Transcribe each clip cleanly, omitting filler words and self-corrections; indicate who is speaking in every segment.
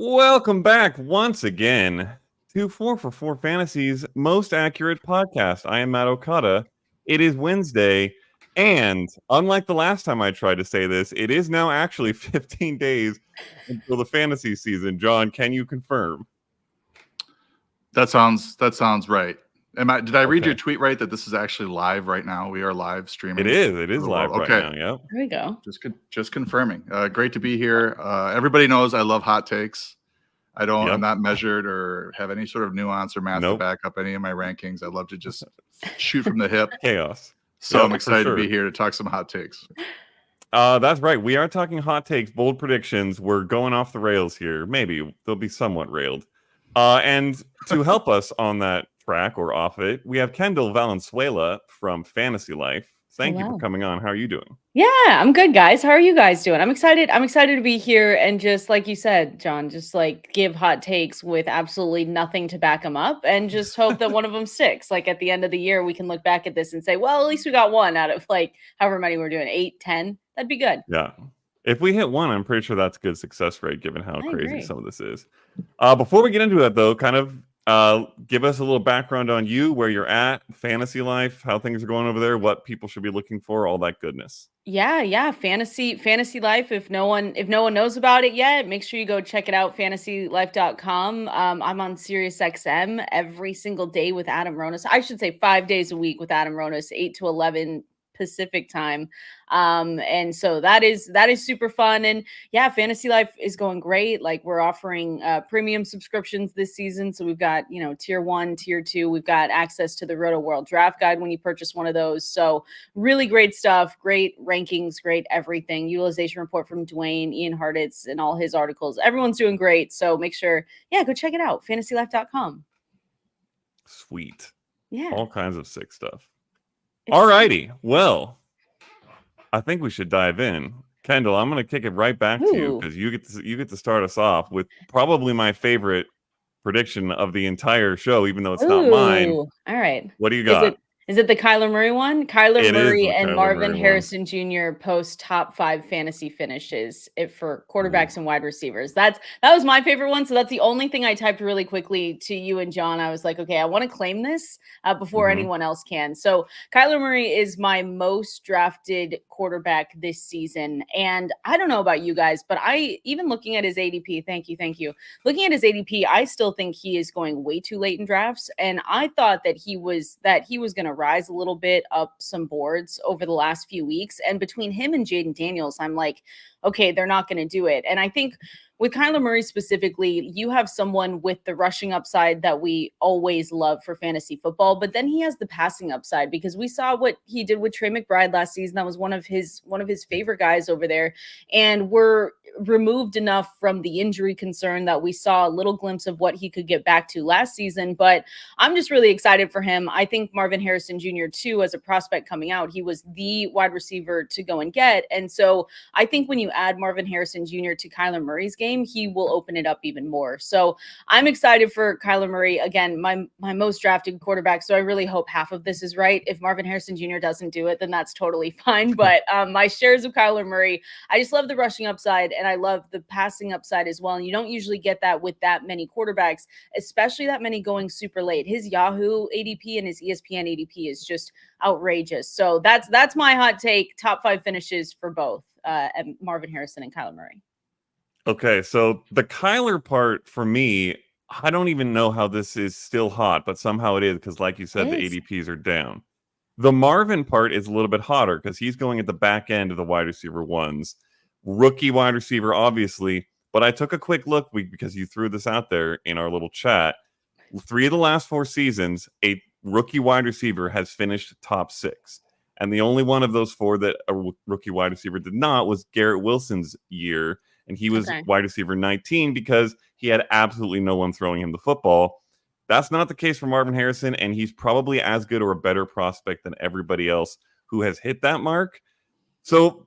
Speaker 1: Welcome back once again to 4 for 4 Fantasy's most accurate podcast. I am Matt Okada. It is Wednesday, and unlike the last time I tried to say this, it is now actually 15 days until the fantasy season. John, can you confirm?
Speaker 2: That sounds right. Did I read
Speaker 1: Okay.
Speaker 2: your tweet right that this is actually live right now? We are live streaming.
Speaker 1: It is live right now. Yep.
Speaker 3: There we go.
Speaker 2: Just confirming. Great to be here. Everybody knows I love hot takes. I'm not measured or have any sort of nuance or math to back up any of my rankings. I love to just shoot from the hip.
Speaker 1: Chaos.
Speaker 2: So I'm excited to be here to talk some hot takes.
Speaker 1: That's right. We are talking hot takes, bold predictions. We're going off the rails here. Maybe they'll be somewhat railed. And to help us on that track or off it, we have Kendall Valenzuela from Fantasy Life. Thank you for coming on. How are you doing?
Speaker 3: Yeah, I'm good, guys. How are you guys doing? I'm excited. I'm excited to be here and just like you said, John, just like give hot takes with absolutely nothing to back them up and just hope that one of them sticks. Like at the end of the year, we can look back at this and say, well, at least we got one out of like however many we're doing, 8, 10. That'd be good.
Speaker 1: Yeah. If we hit one, I'm pretty sure that's a good success rate given how crazy some of this is. Before we get into that, though, kind of give us a little background on you, where you're at, Fantasy Life, how things are going over there, what people should be looking for, all that goodness.
Speaker 3: Yeah. Fantasy Life. If no one knows about it yet, make sure you go check it out, fantasylife.com. I'm on SiriusXM every single day with Adam Ronis. I should say 5 days a week with Adam Ronis, 8 to 11 Pacific time. And so that is super fun. And yeah, Fantasy Life is going great. Like we're offering premium subscriptions this season. So we've got, tier 1, tier 2, we've got access to the Roto World Draft Guide when you purchase one of those. So really great stuff, great rankings, great everything. Utilization report from Dwayne, Ian Hartitz, and all his articles. Everyone's doing great. So make sure, go check it out. Fantasylife.com.
Speaker 1: Sweet.
Speaker 3: Yeah.
Speaker 1: All kinds of sick stuff. All righty. Well, I think we should dive in. Kendall, I'm going to kick it right back to you because you get to start us off with probably my favorite prediction of the entire show, even though it's not mine.
Speaker 3: All right.
Speaker 1: What do you got?
Speaker 3: Is it the Kyler Murray one? Kyler Murray and Marvin Harrison Jr. post top 5 fantasy finishes for quarterbacks and wide receivers. That was my favorite one. So that's the only thing I typed really quickly to you and John. I was like, okay, I want to claim this before anyone else can. So Kyler Murray is my most drafted quarterback this season. And I don't know about you guys, but even looking at his ADP, thank you. Looking at his ADP, I still think he is going way too late in drafts. And I thought that he was going to rise a little bit up some boards over the last few weeks. And between him and Jayden Daniels, I'm like, okay, they're not going to do it. And I think with Kyler Murray specifically, you have someone with the rushing upside that we always love for fantasy football, but then he has the passing upside because we saw what he did with Trey McBride last season. That was one of his favorite guys over there. And we're removed enough from the injury concern that we saw a little glimpse of what he could get back to last season. But I'm just really excited for him. I think Marvin Harrison Jr. too, as a prospect coming out, he was the wide receiver to go and get. And so I think when you add Marvin Harrison Jr. to Kyler Murray's game, he will open it up even more. So I'm excited for Kyler Murray. Again, my most drafted quarterback. So I really hope half of this is right. If Marvin Harrison Jr. doesn't do it, then that's totally fine. But my shares of Kyler Murray, I just love the rushing upside and I love the passing upside as well. And you don't usually get that with that many quarterbacks, especially that many going super late. His Yahoo ADP and his ESPN ADP is just outrageous. So that's my hot take. Top 5 finishes for both Marvin Harrison and Kyler Murray.
Speaker 1: Okay, so the Kyler part for me, I don't even know how this is still hot, but somehow it is because, like you said, the ADPs are down. The Marvin part is a little bit hotter because he's going at the back end of the wide receiver ones. Rookie wide receiver, obviously, but I took a quick look because you threw this out there in our little chat. 3 of the last 4 seasons, a rookie wide receiver has finished top 6. And the only one of those 4 that a rookie wide receiver did not was Garrett Wilson's year. And he was wide receiver 19 because he had absolutely no one throwing him the football. That's not the case for Marvin Harrison, and he's probably as good or a better prospect than everybody else who has hit that mark. So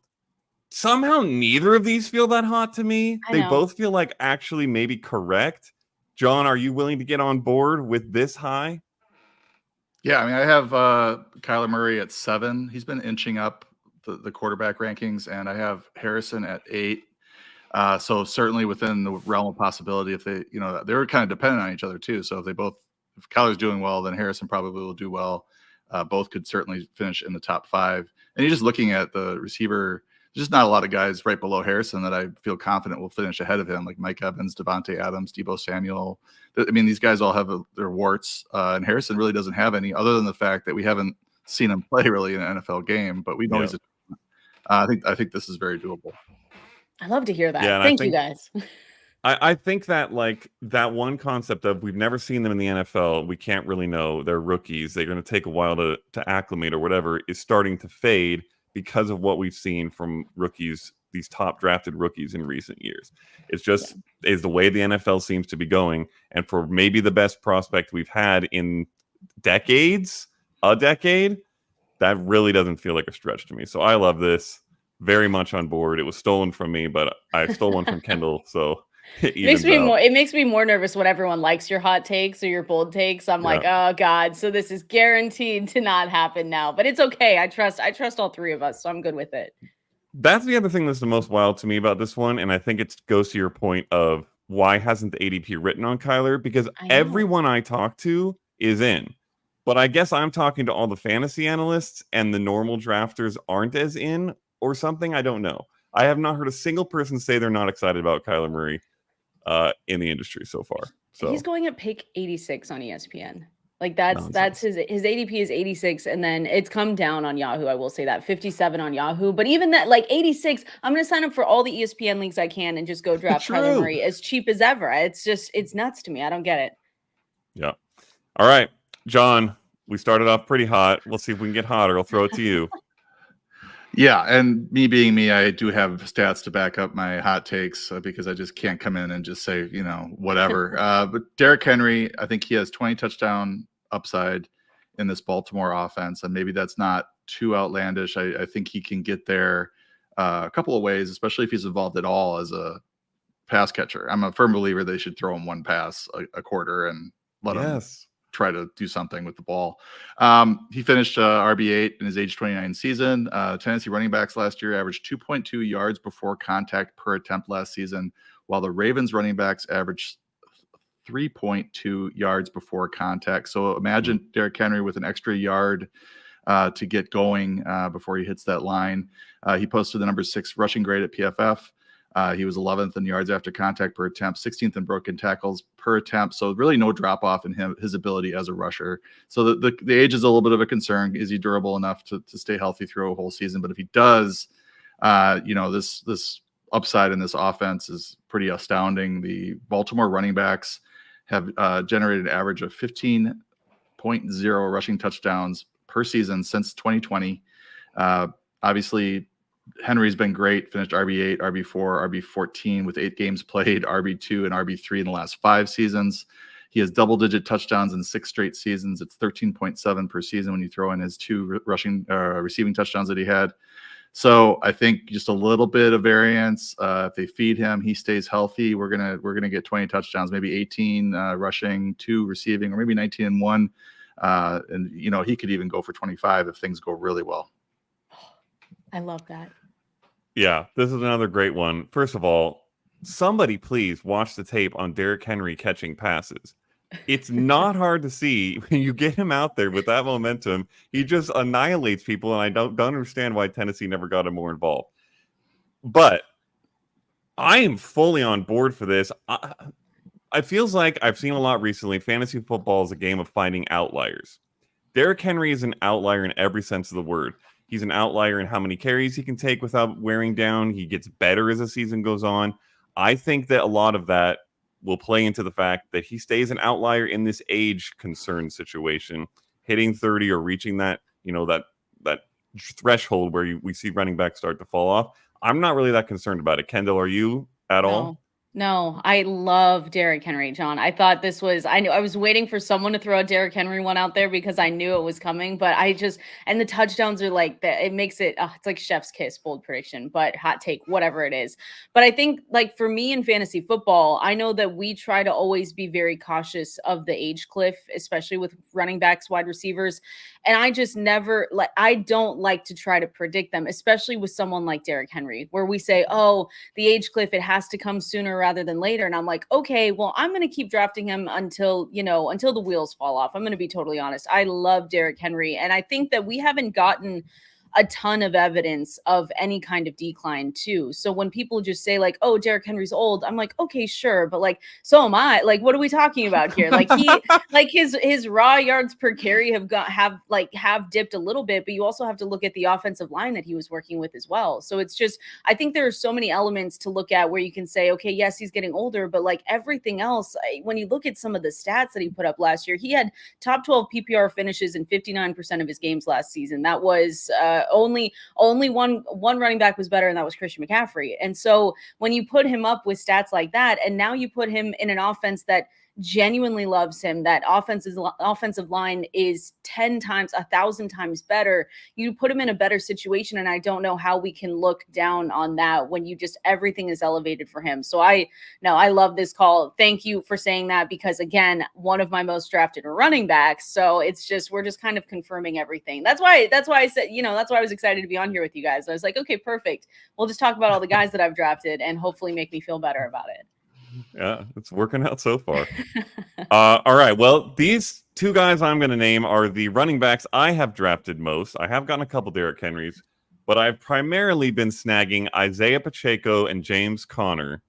Speaker 1: somehow neither of these feel that hot to me. They both feel like actually maybe correct. John, are you willing to get on board with this high?
Speaker 2: Yeah, I mean, I have Kyler Murray at 7. He's been inching up the quarterback rankings, and I have Harrison at 8. So certainly within the realm of possibility, if they, they were kind of dependent on each other too. So if Kyler's doing well, then Harrison probably will do well. Both could certainly finish in the top 5. And you're just looking at the receiver. There's just not a lot of guys right below Harrison that I feel confident will finish ahead of him, like Mike Evans, Devontae Adams, Deebo Samuel. I mean, these guys all have their warts, and Harrison really doesn't have any, other than the fact that we haven't seen him play really in an NFL game. But we know he's I think this is very doable.
Speaker 3: I love to hear that. Yeah, Thank you guys.
Speaker 1: I think that like that one concept of we've never seen them in the NFL, we can't really know, they're rookies, they're going to take a while to acclimate or whatever, is starting to fade because of what we've seen from rookies, these top drafted rookies in recent years. It's just is the way the NFL seems to be going, and for maybe the best prospect we've had in a decade, that really doesn't feel like a stretch to me. So I love this, very much on board. It was stolen from me, but I stole one from Kendall, so
Speaker 3: it makes me more nervous when everyone likes your hot takes or your bold takes. I'm like, oh God, so this is guaranteed to not happen now. But it's okay. I trust all 3 of us, so I'm good with it.
Speaker 1: That's the other thing that's the most wild to me about this one, and I think it goes to your point of why hasn't the ADP written on Kyler? Because everyone I talk to is in. But I guess I'm talking to all the fantasy analysts and the normal drafters aren't as in or something. I don't know. I have not heard a single person say they're not excited about Kyler Murray in the industry so far. So
Speaker 3: he's going at pick 86 on ESPN. Like that's his ADP is 86, and then it's come down on Yahoo. I will say that 57 on Yahoo, but even that like 86, I'm going to sign up for all the ESPN leagues I can and just go draft Kyler Murray as cheap as ever. It's nuts to me. I don't get it.
Speaker 1: Yeah. All right, John. We started off pretty hot. We'll see if we can get hotter. I'll throw it to you.
Speaker 2: Yeah, and me being me, I do have stats to back up my hot takes because I just can't come in and just say, whatever. But Derrick Henry, I think he has 20 touchdown upside in this Baltimore offense, and maybe that's not too outlandish. I think he can get there a couple of ways, especially if he's involved at all as a pass catcher. I'm a firm believer they should throw him one pass a quarter and let him try to do something with the ball. He finished RB8 in his age 29 season. Tennessee running backs last year averaged 2.2 yards before contact per attempt last season, while the Ravens running backs averaged 3.2 yards before contact. So imagine Derrick Henry with an extra yard to get going before he hits that line. He posted the number 6 rushing grade at PFF. He was 11th in yards after contact per attempt, 16th in broken tackles per attempt. So really no drop off in his ability as a rusher. So the age is a little bit of a concern. Is he durable enough to stay healthy through a whole season? But if he does, this upside in this offense is pretty astounding. The Baltimore running backs have generated an average of 15.0 rushing touchdowns per season since 2020. Obviously, Henry's been great, finished RB8, RB4, RB14 with 8 games played, RB2 and RB3 in the last 5 seasons. He has double-digit touchdowns in 6 straight seasons. It's 13.7 per season when you throw in his 2 receiving touchdowns that he had. So I think just a little bit of variance. If they feed him, he stays healthy. We're gonna get 20 touchdowns, maybe 18 rushing, 2 receiving, or maybe 19 and 1. And he could even go for 25 if things go really well.
Speaker 3: I love that.
Speaker 1: Yeah, this is another great one. First of all, somebody please watch the tape on Derrick Henry catching passes. It's not hard to see when you get him out there with that momentum. He just annihilates people, and I don't understand why Tennessee never got him more involved. But I am fully on board for this. It feels like I've seen a lot recently. Fantasy football is a game of finding outliers. Derrick Henry is an outlier in every sense of the word. He's an outlier in how many carries he can take without wearing down. He gets better as the season goes on. I think that a lot of that will play into the fact that he stays an outlier in this age concern situation, hitting 30 or reaching that, that threshold where we see running backs start to fall off. I'm not really that concerned about it. Kendall, are you at all?
Speaker 3: No, I love Derrick Henry, John. I thought this was I knew I was waiting for someone to throw a Derrick Henry one out there because I knew it was coming, but and the touchdowns are like that. It makes it it's like chef's kiss, bold prediction, but hot take, whatever it is. But I think like for me in fantasy football, I know that we try to always be very cautious of the age cliff, especially with running backs, wide receivers. And I just never like I don't like to try to predict them, especially with someone like Derrick Henry, where we say, oh, the age cliff, it has to come sooner rather than later. And I'm like, okay, well, I'm going to keep drafting him until the wheels fall off. I'm going to be totally honest. I love Derrick Henry. And I think that we haven't gotten a ton of evidence of any kind of decline too. So when people just say like, oh, Derrick Henry's old, I'm like, okay, sure. But like, so am I. Like, what are we talking about here? Like like his raw yards per carry have dipped a little bit, but you also have to look at the offensive line that he was working with as well. So it's just, I think there are so many elements to look at where you can say, okay, yes, he's getting older, but like everything else, when you look at some of the stats that he put up last year, he had top 12 PPR finishes in 59% of his games last season. That was only one running back was better, and that was Christian McCaffrey. And so when you put him up with stats like that, and now you put him in an offense that genuinely loves him, that offensive line is 10 times, 1,000 times better, you put him in a better situation. And I don't know how we can look down on that when everything is elevated for him. So I love this call. Thank you for saying that, because again, one of my most drafted running backs. So we're just kind of confirming everything. That's why I said, that's why I was excited to be on here with you guys. I was like, okay, perfect. We'll just talk about all the guys that I've drafted and hopefully make me feel better about it.
Speaker 1: Yeah, it's working out so far. All right. Well, these two guys I'm going to name are the running backs I have drafted most. I have gotten a couple Derrick Henrys, but I've primarily been snagging Isaiah Pacheco and James Conner.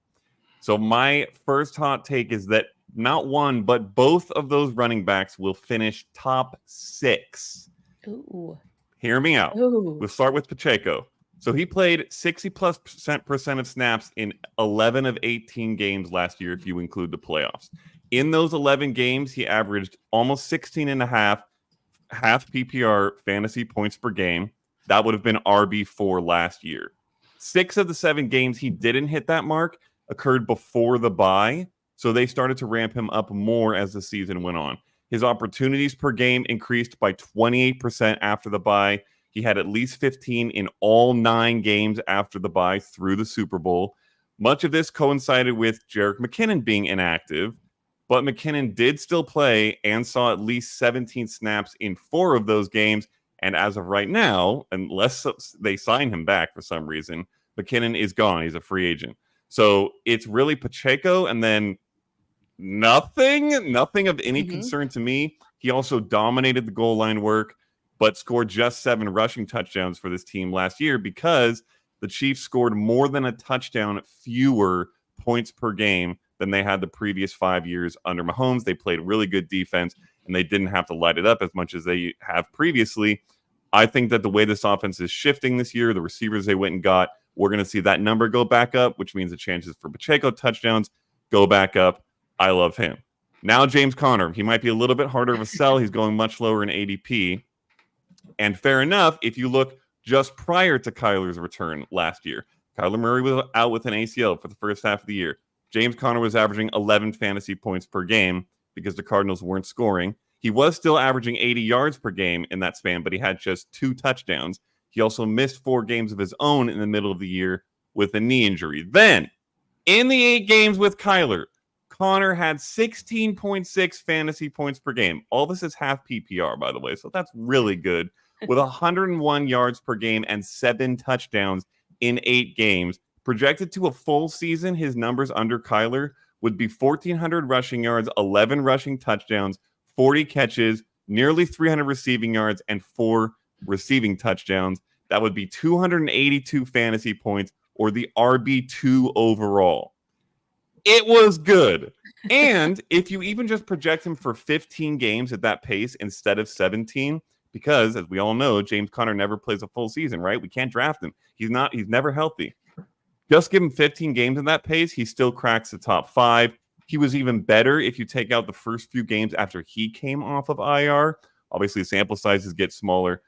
Speaker 1: So my first hot take is that not one, but both of those running backs will finish top 6.
Speaker 3: Ooh.
Speaker 1: Hear me out.
Speaker 3: Ooh.
Speaker 1: We'll start with Pacheco. So he played 60+% of snaps in 11 of 18 games last year, if you include the playoffs. In those 11 games, he averaged almost 16 and a half PPR fantasy points per game. That would have been RB4 last year. 6 of the 7 games he didn't hit that mark occurred before the bye, so they started to ramp him up more as the season went on. His opportunities per game increased by 28% after the bye. He had at least 15 in all 9 games after the bye through the Super Bowl. Much of this coincided with Jerick McKinnon being inactive, but McKinnon did still play and saw at least 17 snaps in 4 of those games. And as of right now, unless they sign him back for some reason, McKinnon is gone. He's a free agent. So it's really Pacheco and then nothing of any concern to me. He also dominated the goal line work, but scored just 7 rushing touchdowns for this team last year because the Chiefs scored more than a touchdown fewer points per game than they had the previous 5 years under Mahomes. They played really good defense, and they didn't have to light it up as much as they have previously. I think that the way this offense is shifting this year, the receivers they went and got, we're going to see that number go back up, which means the chances for Pacheco touchdowns go back up. I love him. Now James Conner. He might be a little bit harder of a sell. He's going much lower in ADP. And fair enough, if you look just prior to Kyler's return last year, Kyler Murray was out with an ACL for the first half of the year. James Conner was averaging 11 fantasy points per game because the Cardinals weren't scoring. He was still averaging 80 yards per game in that span, but he had just 2 touchdowns. He also missed 4 games of his own in the middle of the year with a knee injury. Then, in the 8 games with Kyler, Conner had 16.6 fantasy points per game. All this is half PPR, by the way, so that's really good. With 101 yards per game and 7 touchdowns in 8 games. Projected to a full season, his numbers under Kyler would be 1,400 rushing yards, 11 rushing touchdowns, 40 catches, nearly 300 receiving yards, and 4 receiving touchdowns. That would be 282 fantasy points, or the RB2 overall. It was good. And if you even just project him for 15 games at that pace instead of 17, because as we all know, James Conner never plays a full season, right? We can't draft him. He's never healthy. Just give him 15 games at that pace, he still cracks the top 5. He was even better if you take out the first few games after he came off of IR. Obviously, sample sizes get smaller.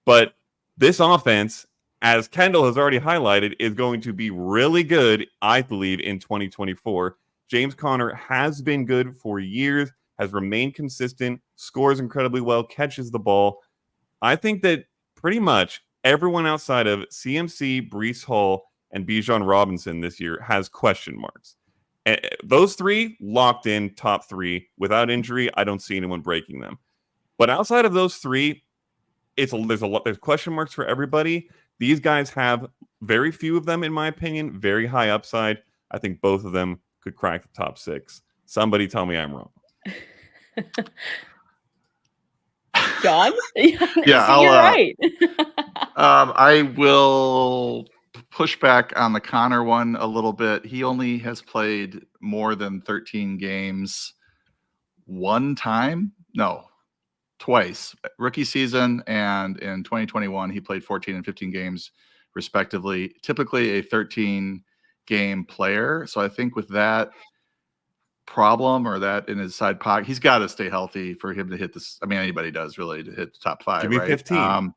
Speaker 1: But this offense, as Kendall has already highlighted, is going to be really good, I believe, in 2024. James Conner has been good for years, has remained consistent, scores incredibly well, catches the ball. I think that pretty much everyone outside of CMC, Breece Hall, and Bijan Robinson this year has question marks. Those three locked in top three without injury. I don't see anyone breaking them. But outside of those three, there's question marks for everybody. These guys have very few of them, in my opinion, very high upside. I think both of them could crack the top 6. Somebody tell me I'm wrong.
Speaker 3: John?
Speaker 2: Yeah,
Speaker 3: you're right.
Speaker 2: I will push back on the Conner one a little bit. He only has played more than 13 games twice. Rookie season and in 2021, he played 14 and 15 games respectively. Typically a 13-game player. So I think with that problem or that in his side pocket, he's got to stay healthy for him to hit this. I mean, anybody does really to hit the top 5.
Speaker 1: Give me
Speaker 2: right?
Speaker 1: 15.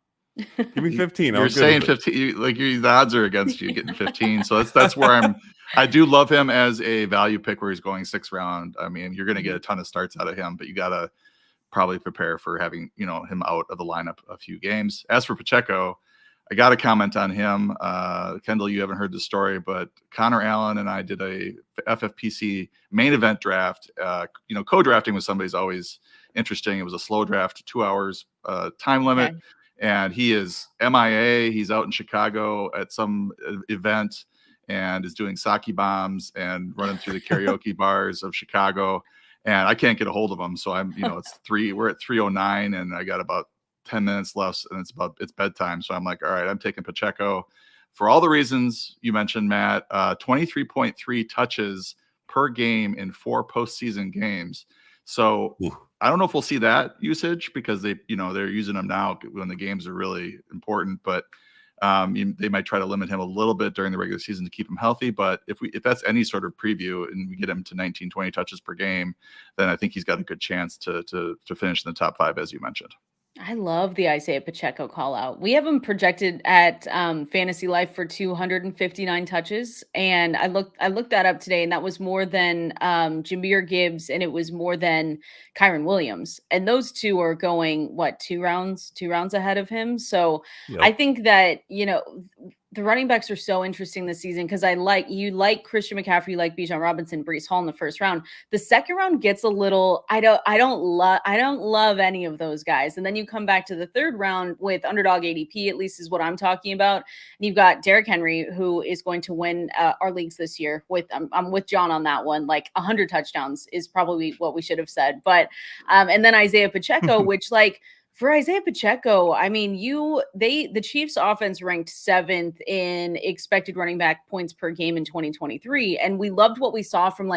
Speaker 1: Give me 15.
Speaker 2: You're saying 15. The odds are against you getting 15. So that's where I do love him as a value pick where he's going 6th round. I mean, you're going to get a ton of starts out of him, but you got to probably prepare for having him out of the lineup a few games. As for Pacheco, I got to comment on him. Kendall, you haven't heard the story, but Connor Allen and I did a FFPC main event draft. Co-drafting with somebody is always interesting. It was a slow draft, 2 hours time limit. Okay. And he is MIA. He's out in Chicago at some event and is doing sake bombs and running through the karaoke bars of Chicago. And I can't get a hold of him. So we're at 3:09 and I got about 10 minutes left and it's bedtime. So I'm like, all right, I'm taking Pacheco for all the reasons you mentioned, Matt. 23.3 touches per game in 4 postseason games. So I don't know if we'll see that usage because they're using them now when the games are really important, but they might try to limit him a little bit during the regular season to keep him healthy. But if that's any sort of preview and we get him to 19, 20 touches per game, then I think he's got a good chance to finish in the top 5, as you mentioned.
Speaker 3: I love the Isaiah Pacheco call out. We have him projected at Fantasy Life for 259 touches, and I looked that up today, and that was more than Jahmyr Gibbs, and it was more than Kyren Williams, and those two are going 2 rounds ahead of him. So yep. I think that the running backs are so interesting this season because you like Christian McCaffrey, you like Bijan Robinson, Breece Hall in the first round. The second round gets a little. I don't love any of those guys, and then you come back to the third round with underdog ADP. At least is what I'm talking about. And you've got Derrick Henry, who is going to win our leagues this year. I'm with John on that one. Like 100 touchdowns is probably what we should have said. But and then Isaiah Pacheco, which for Isaiah Pacheco, I mean, the Chiefs offense ranked 7th in expected running back points per game in 2023. And we loved what we saw from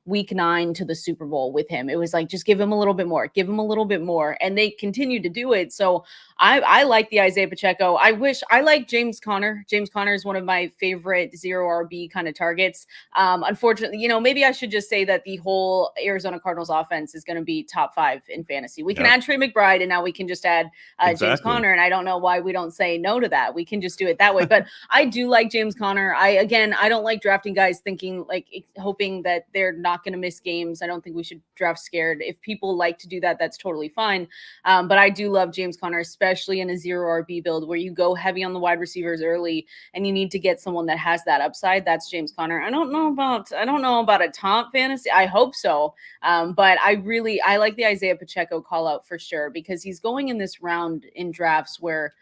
Speaker 3: week 9 to the Super Bowl with him. It was just give him a little bit more. And they continued to do it. So I like the Isaiah Pacheco. I like James Conner. James Conner is one of my favorite 0 RB kind of targets. Unfortunately, maybe I should just say that the whole Arizona Cardinals offense is going to be top 5 in fantasy. We can add Trey McBride, and now we can just add James Conner. And I don't know why we don't say no to that. We can just do it that way. But I do like James Conner. I don't like drafting guys hoping that they're not going to miss games. I don't think we should draft scared. If people like to do that, that's totally fine. But I do love James Conner, especially in a 0 RB build where you go heavy on the wide receivers early and you need to get someone that has that upside. That's James Conner. I don't know about a top fantasy. I hope so. But I like the Isaiah Pacheco call out for sure because he's going in this round in drafts where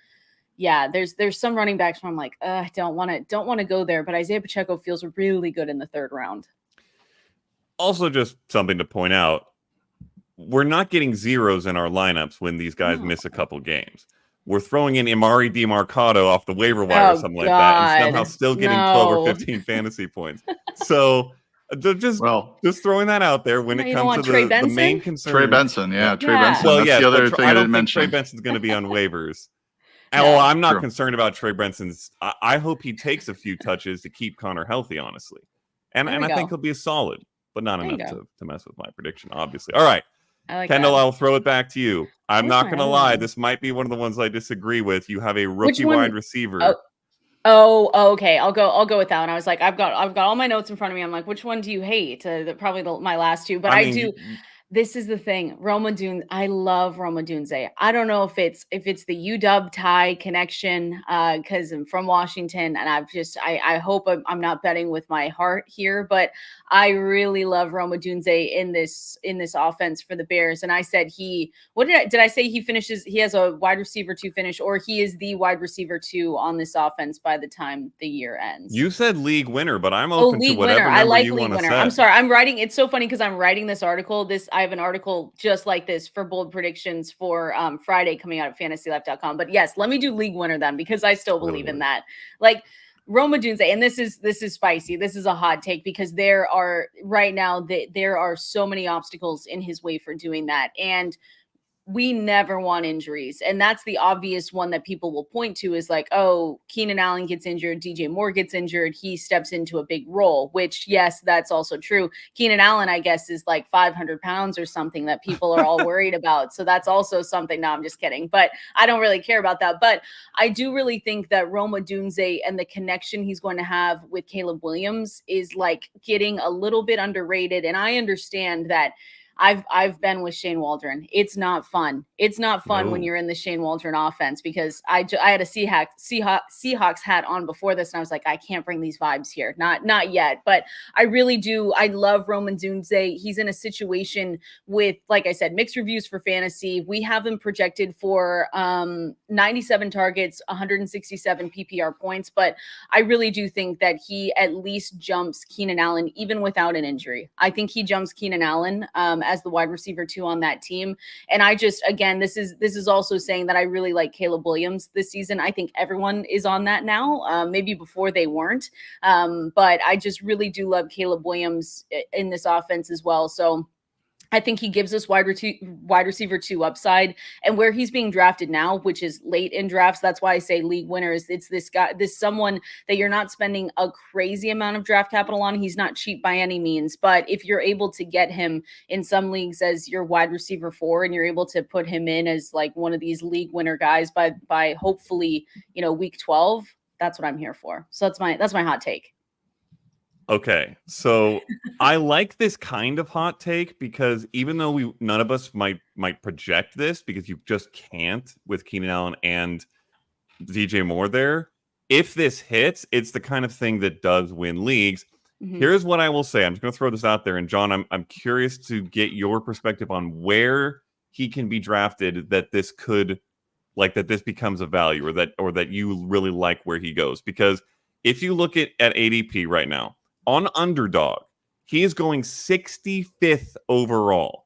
Speaker 3: there's some running backs where I'm like, I don't want to go there, but Isaiah Pacheco feels really good in the 3rd round.
Speaker 1: Also, just something to point out. We're not getting zeros in our lineups when these guys miss a couple games. We're throwing in Imari DeMarcado off the waiver wire or something like that and somehow still getting 12 or 15 fantasy points. So just throwing that out there when it comes to the main concern.
Speaker 2: Trey Benson. That's the other thing I didn't mention.
Speaker 1: Trey Benson's going to be on waivers. I'm not concerned about Trey Benson's. I hope he takes a few touches to keep Connor healthy, honestly. And I think he'll be solid, but not enough to mess with my prediction, obviously. All right. Kendall, I'll throw it back to you. I'm not going to lie. This might be one of the ones I disagree with. You have a rookie wide receiver
Speaker 3: Oh, okay. I'll go with that one. I was like, I've got all my notes in front of me. I'm like, which one do you hate? Probably my last two, but
Speaker 1: I
Speaker 3: I
Speaker 1: mean,
Speaker 3: do. This is the thing. I love Rome Odunze. I don't know if it's the UW tie connection, because I'm from Washington, and I hope I'm not betting with my heart here, but I really love Rome Odunze in this offense for the Bears. And I said did I say he has a wide receiver 2 finish, or he is the wide receiver 2 on this offense by the time the year ends?
Speaker 1: you said league winner, but I'm
Speaker 3: Oh,
Speaker 1: open to
Speaker 3: league winner.
Speaker 1: whatever
Speaker 3: I
Speaker 1: number
Speaker 3: like
Speaker 1: you
Speaker 3: league
Speaker 1: want to
Speaker 3: winner. I'm
Speaker 1: set.
Speaker 3: sorry. It's so funny because I'm writing this article. I have an article just like this for bold predictions for Friday coming out at fantasylife.com. But yes, let me do league winner then, because I still believe in that. Like Rome Odunze, and this is spicy. This is a hot take, because there are so many obstacles in his way for doing that. And we never want injuries. And that's the obvious one that people will point to, is like, oh, Keenan Allen gets injured, DJ Moore gets injured, he steps into a big role, which, yes, that's also true. Keenan Allen, I guess, is like 500 pounds or something that people are all worried about. So that's also something. No, I'm just kidding. But I don't really care about that. But I do really think that Rome Odunze and the connection he's going to have with Caleb Williams is like getting a little bit underrated. And I understand that I've been with Shane Waldron. It's not fun. It's not fun when you're in the Shane Waldron offense, because I had a Seahawks hat on before this, and I was like, I can't bring these vibes here. Not yet. But I really do. I love Rome Odunze. He's in a situation with, like I said, mixed reviews for fantasy. We have him projected for 97 targets, 167 PPR points, but I really do think that he at least jumps Keenan Allen even without an injury. I think he jumps Keenan Allen as the wide receiver 2 on that team. And I just, again, this is also saying that I really like Caleb Williams this season. I think everyone is on that now. Maybe before they weren't. But I just really do love Caleb Williams in this offense as well. So I think he gives us wide receiver 2 upside, and where he's being drafted now, which is late in drafts. That's why I say league winners. It's this guy, someone that you're not spending a crazy amount of draft capital on. He's not cheap by any means, but if you're able to get him in some leagues as your wide receiver 4, and you're able to put him in as like one of these league winner guys by hopefully, week 12, that's what I'm here for. So that's my hot take.
Speaker 1: Okay, so I like this kind of hot take, because even though none of us might project this, because you just can't with Keenan Allen and DJ Moore there. If this hits, it's the kind of thing that does win leagues. Mm-hmm. Here's what I will say. I'm just going to throw this out there, and John, I'm curious to get your perspective on where he can be drafted that this becomes a value, or that you really like where he goes. Because if you look at ADP right now, on Underdog, he is going 65th overall.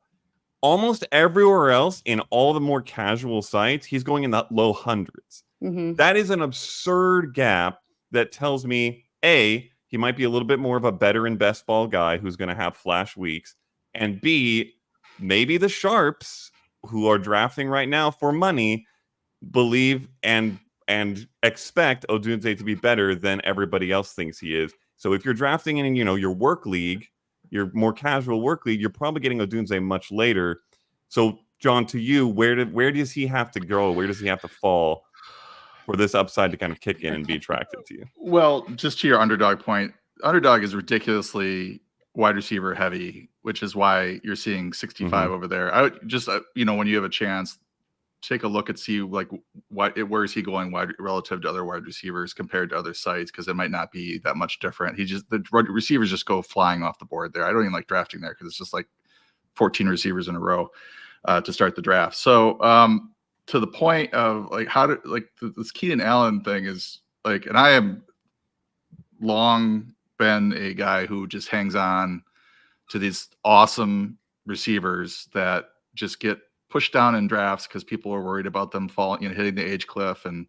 Speaker 1: Almost everywhere else, in all the more casual sites, he's going in the low hundreds. Mm-hmm. That is an absurd gap that tells me, A, he might be a little bit more of a better in best ball guy who's going to have flash weeks, and B, maybe the sharps who are drafting right now for money believe and expect Odunze to be better than everybody else thinks he is. So if you're drafting in, your work league, your more casual work league, you're probably getting Odunze much later. So, John, to you, where does he have to go? Where does he have to fall for this upside to kind of kick in and be attractive to you?
Speaker 2: Well, just to your Underdog point, Underdog is ridiculously wide receiver heavy, which is why you're seeing 65 over there. I would just, when you have a chance, take a look and see like where is he going relative to other wide receivers compared to other sites, because it might not be that much different. The receivers just go flying off the board there. I don't even like drafting there, because it's just like 14 receivers in a row to start the draft. So to the point of like this Keenan Allen thing is like, and I am long been a guy who just hangs on to these awesome receivers that just get pushed down in drafts because people are worried about them falling, hitting the age cliff. And,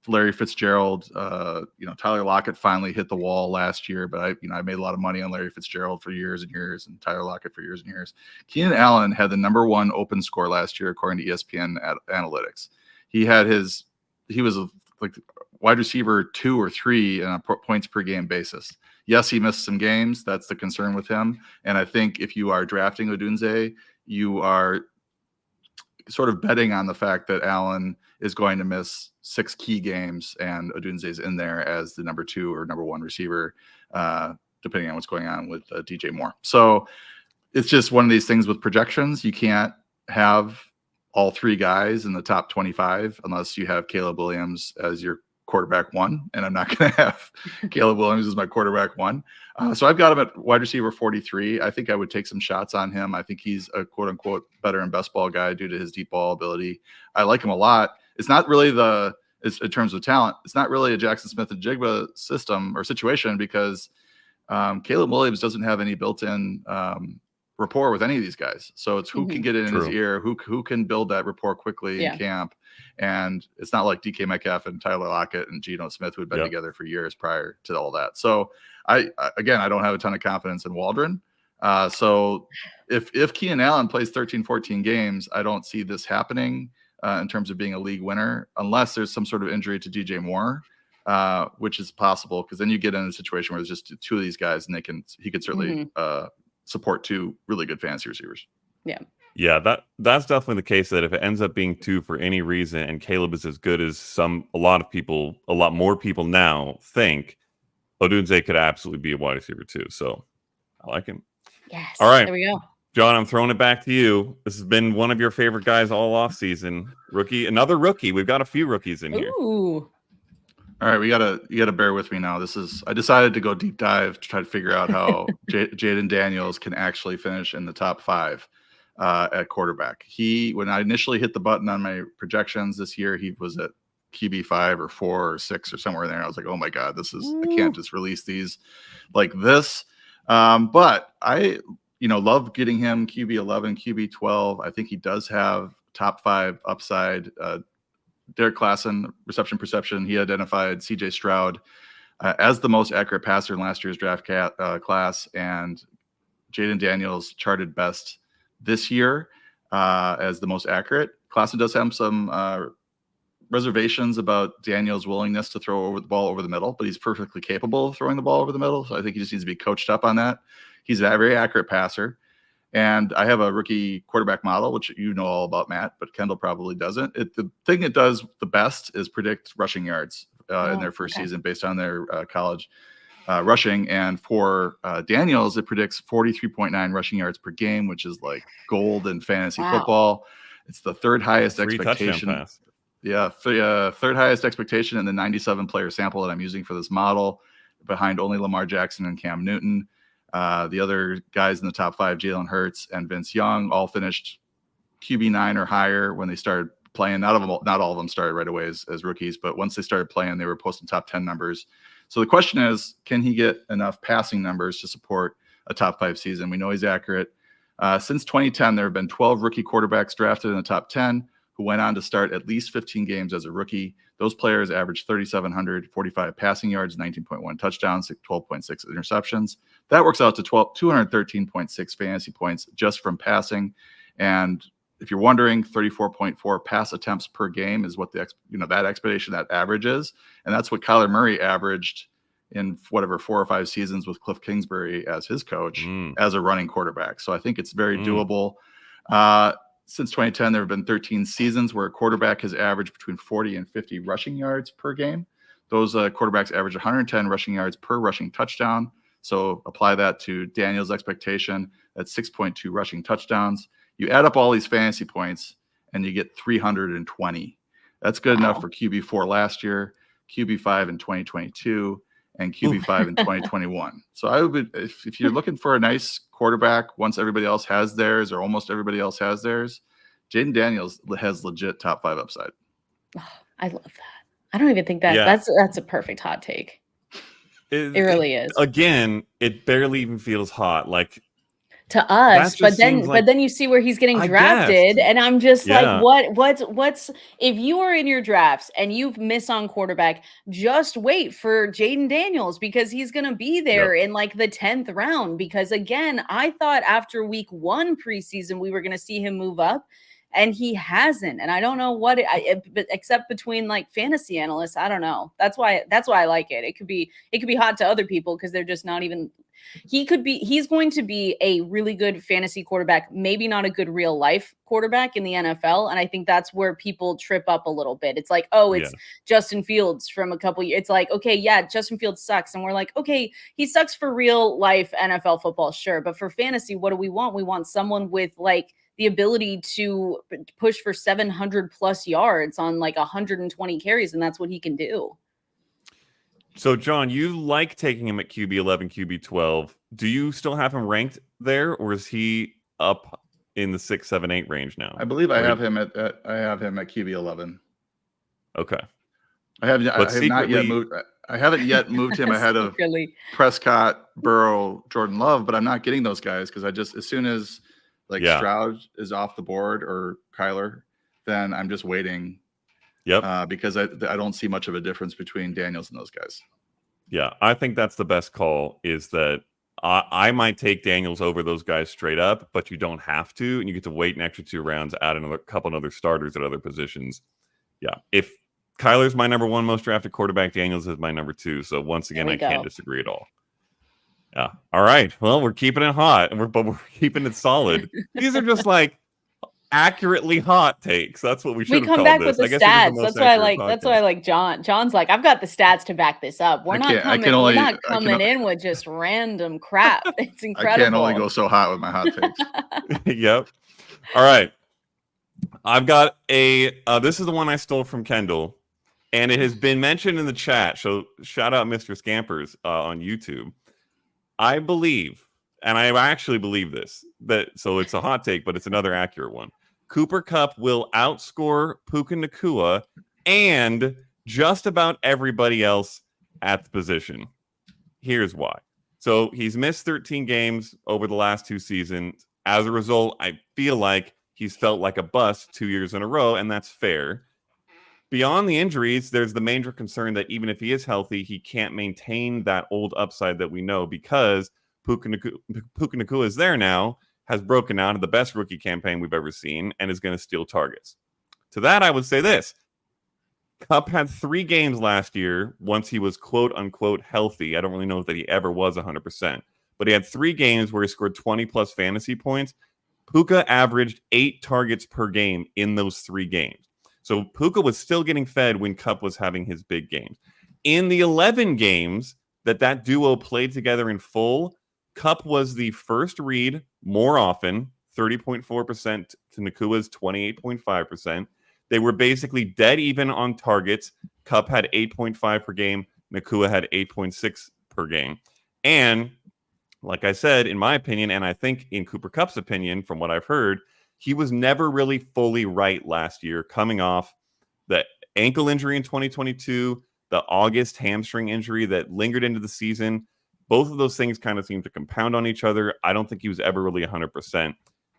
Speaker 2: Larry Fitzgerald, Tyler Lockett finally hit the wall last year, but I made a lot of money on Larry Fitzgerald for years and years, and Tyler Lockett for years and years. Keenan Allen had the #1 open score last year, according to ESPN analytics. He was like wide receiver 2 or 3 on a points per game basis. Yes, he missed some games. That's the concern with him. And I think if you are drafting Odunze, you are sort of betting on the fact that Allen is going to miss 6 key games and Odunze is in there as the number 2 or number 1 receiver, depending on what's going on with DJ Moore. So it's just one of these things with projections. You can't have all 3 guys in the top 25 unless you have Caleb Williams as your quarterback 1, and I'm not going to have Caleb Williams as my quarterback 1. So I've got him at wide receiver 43. I think I would take some shots on him. I think he's a quote unquote better and best ball guy due to his deep ball ability. I like him a lot. It's not really in terms of talent, it's not really a Jackson Smith and Jigba system or situation, because Caleb Williams doesn't have any built-in rapport with any of these guys. So it's who can get in his ear, who can build that rapport quickly in camp. And it's not like DK Metcalf and Tyler Lockett and Geno Smith, who had been together for years prior to all that. So I don't have a ton of confidence in Waldron. So if Keenan Allen plays 13, 14 games, I don't see this happening in terms of being a league winner, unless there's some sort of injury to DJ Moore, which is possible, because then you get in a situation where there's just 2 of these guys, and he could certainly support 2 really good fantasy receivers.
Speaker 1: Yeah, that's definitely the case, that if it ends up being 2 for any reason, and Caleb is as good as a lot more people now think, Odunze could absolutely be a wide receiver too. So I like him.
Speaker 3: Yes.
Speaker 1: All right.
Speaker 3: There we go.
Speaker 1: John, I'm throwing it back to you. This has been one of your favorite guys all off season. Another rookie. We've got a few rookies in here.
Speaker 3: Ooh.
Speaker 2: All right, you gotta bear with me now. I decided to go deep dive to try to figure out how Jayden Daniels can actually finish in the top 5 at quarterback. When I initially hit the button on my projections this year, he was at QB 5 or 4 or 6 or somewhere in there. I was like, oh my God, I can't just release these like this. But I love getting him QB 11, QB 12. I think he does have top 5 upside. Derek Klassen, reception perception, he identified CJ Stroud as the most accurate passer in last year's draft class, and Jayden Daniels charted best this year as the most accurate. Klassen does have some reservations about Daniels' willingness to throw the ball over the middle, but he's perfectly capable of throwing the ball over the middle, so I think he just needs to be coached up on that. He's a very accurate passer. And I have a rookie quarterback model, which you know all about, Matt, but Kendall probably doesn't. The thing it does the best is predict rushing yards in their first season based on their college rushing. And for Daniels, it predicts 43.9 rushing yards per game, which is like gold in fantasy football. It's the 3rd highest expectation. Third highest expectation in the 97 player sample that I'm using for this model, behind only Lamar Jackson and Cam Newton. The other guys in the top 5, Jalen Hurts and Vince Young, all finished QB 9 or higher when they started playing. Not all of them started right away as rookies, but once they started playing, they were posting top 10 numbers. So the question is, can he get enough passing numbers to support a top 5 season? We know he's accurate. Since 2010, there have been 12 rookie quarterbacks drafted in the top 10 who went on to start at least 15 games as a rookie. Those players averaged 3,745 passing yards, 19.1 touchdowns, 12.6 interceptions. That works out to 213.6 fantasy points just from passing. And if you're wondering, 34.4 pass attempts per game is what that expectation, that average is. And that's what Kyler Murray averaged in 4 or 5 seasons with Cliff Kingsbury as his coach as a running quarterback. So I think it's very doable. Since 2010, there have been 13 seasons where a quarterback has averaged between 40 and 50 rushing yards per game. Those quarterbacks average 110 rushing yards per rushing touchdown. So apply that to Daniels' expectation. That's 6.2 rushing touchdowns. You add up all these fantasy points and you get 320. That's good enough for QB4 last year, QB5 in 2022, and QB5 in 2021. So I would, if you're looking for a nice quarterback, once everybody else has theirs or almost everybody else has theirs, Jayden Daniels has legit top 5 upside.
Speaker 3: Oh, I love that. I don't even think that's a perfect hot take. It really is.
Speaker 1: Again, it barely even feels hot. Like
Speaker 3: to us, but then you see where he's getting drafted, and I'm just like, what's if you are in your drafts and you've missed on quarterback, just wait for Jayden Daniels, because he's gonna be there in like the 10th round. Because again, I thought after week 1 preseason we were gonna see him move up, and he hasn't. And I don't know except between like fantasy analysts, I don't know. That's why I like it. It could be hot to other people because they're just not even. He's going to be a really good fantasy quarterback, maybe not a good real life quarterback in the NFL. And I think that's where people trip up a little bit. It's like, oh, it's Justin Fields from a couple years. It's like, okay, yeah, Justin Fields sucks. And we're like, okay, he sucks for real life NFL football, sure. But for fantasy, what do we want? We want someone with like the ability to push for 700 plus yards on like 120 carries. And that's what he can do.
Speaker 1: So, John, you like taking him at QB 11, QB 12. Do you still have him ranked there, or is he up in the 6, 7, 8 range now?
Speaker 2: I believe I have him at QB 11.
Speaker 1: Okay.
Speaker 2: I haven't yet moved him ahead of Prescott, Burrow, Jordan Love, but I'm not getting those guys because as soon as Stroud is off the board or Kyler, then I'm just waiting.
Speaker 1: Yep.
Speaker 2: Because I don't see much of a difference between Daniels and those guys.
Speaker 1: Yeah, I think that's the best call, is that I might take Daniels over those guys straight up, but you don't have to, and you get to wait an extra 2 rounds, add another couple other starters at other positions. Yeah, if Kyler's my number 1 most drafted quarterback, Daniels is my number 2. So once again, I can't disagree at all. Yeah. All right. Well, we're keeping it hot, but we're keeping it solid. These are just like accurately hot takes. That's what we should have called this.
Speaker 3: We come back with the stats. That's why I like. That's why I like John. John's like, I've got the stats to back this up. We're not coming in with just random crap. It's incredible.
Speaker 2: I can only go so hot with my hot takes.
Speaker 1: Yep. All right. I've got this is the one I stole from Kendall, and it has been mentioned in the chat. So shout out Mr. Scampers on YouTube. I believe, and I actually believe this, so it's a hot take, but it's another accurate one. Cooper Kupp will outscore Puka Nacua and just about everybody else at the position. Here's why. So he's missed 13 games over the last 2 seasons. As a result, I feel like he's felt like a bust 2 years in a row, and that's fair. Beyond the injuries, there's the major concern that even if he is healthy, he can't maintain that old upside that we know, because Puka Nacua is there now, has broken out of the best rookie campaign we've ever seen, and is going to steal targets. To that, I would say this. Kupp had 3 games last year once he was quote-unquote healthy. I don't really know that he ever was 100%. But he had 3 games where he scored 20-plus fantasy points. Puka averaged 8 targets per game in those 3 games. So Puka was still getting fed when Kupp was having his big games. In the 11 games that duo played together in full, Kupp was the first read more often, 30.4% to Nakua's 28.5%. They were basically dead even on targets. Kupp had 8.5 per game. Nacua had 8.6 per game. And like I said, in my opinion, and I think in Cooper Kupp's opinion, from what I've heard, he was never really fully right last year, coming off the ankle injury in 2022, the August hamstring injury that lingered into the season. Both of those things kind of seem to compound on each other. I don't think he was ever really 100%.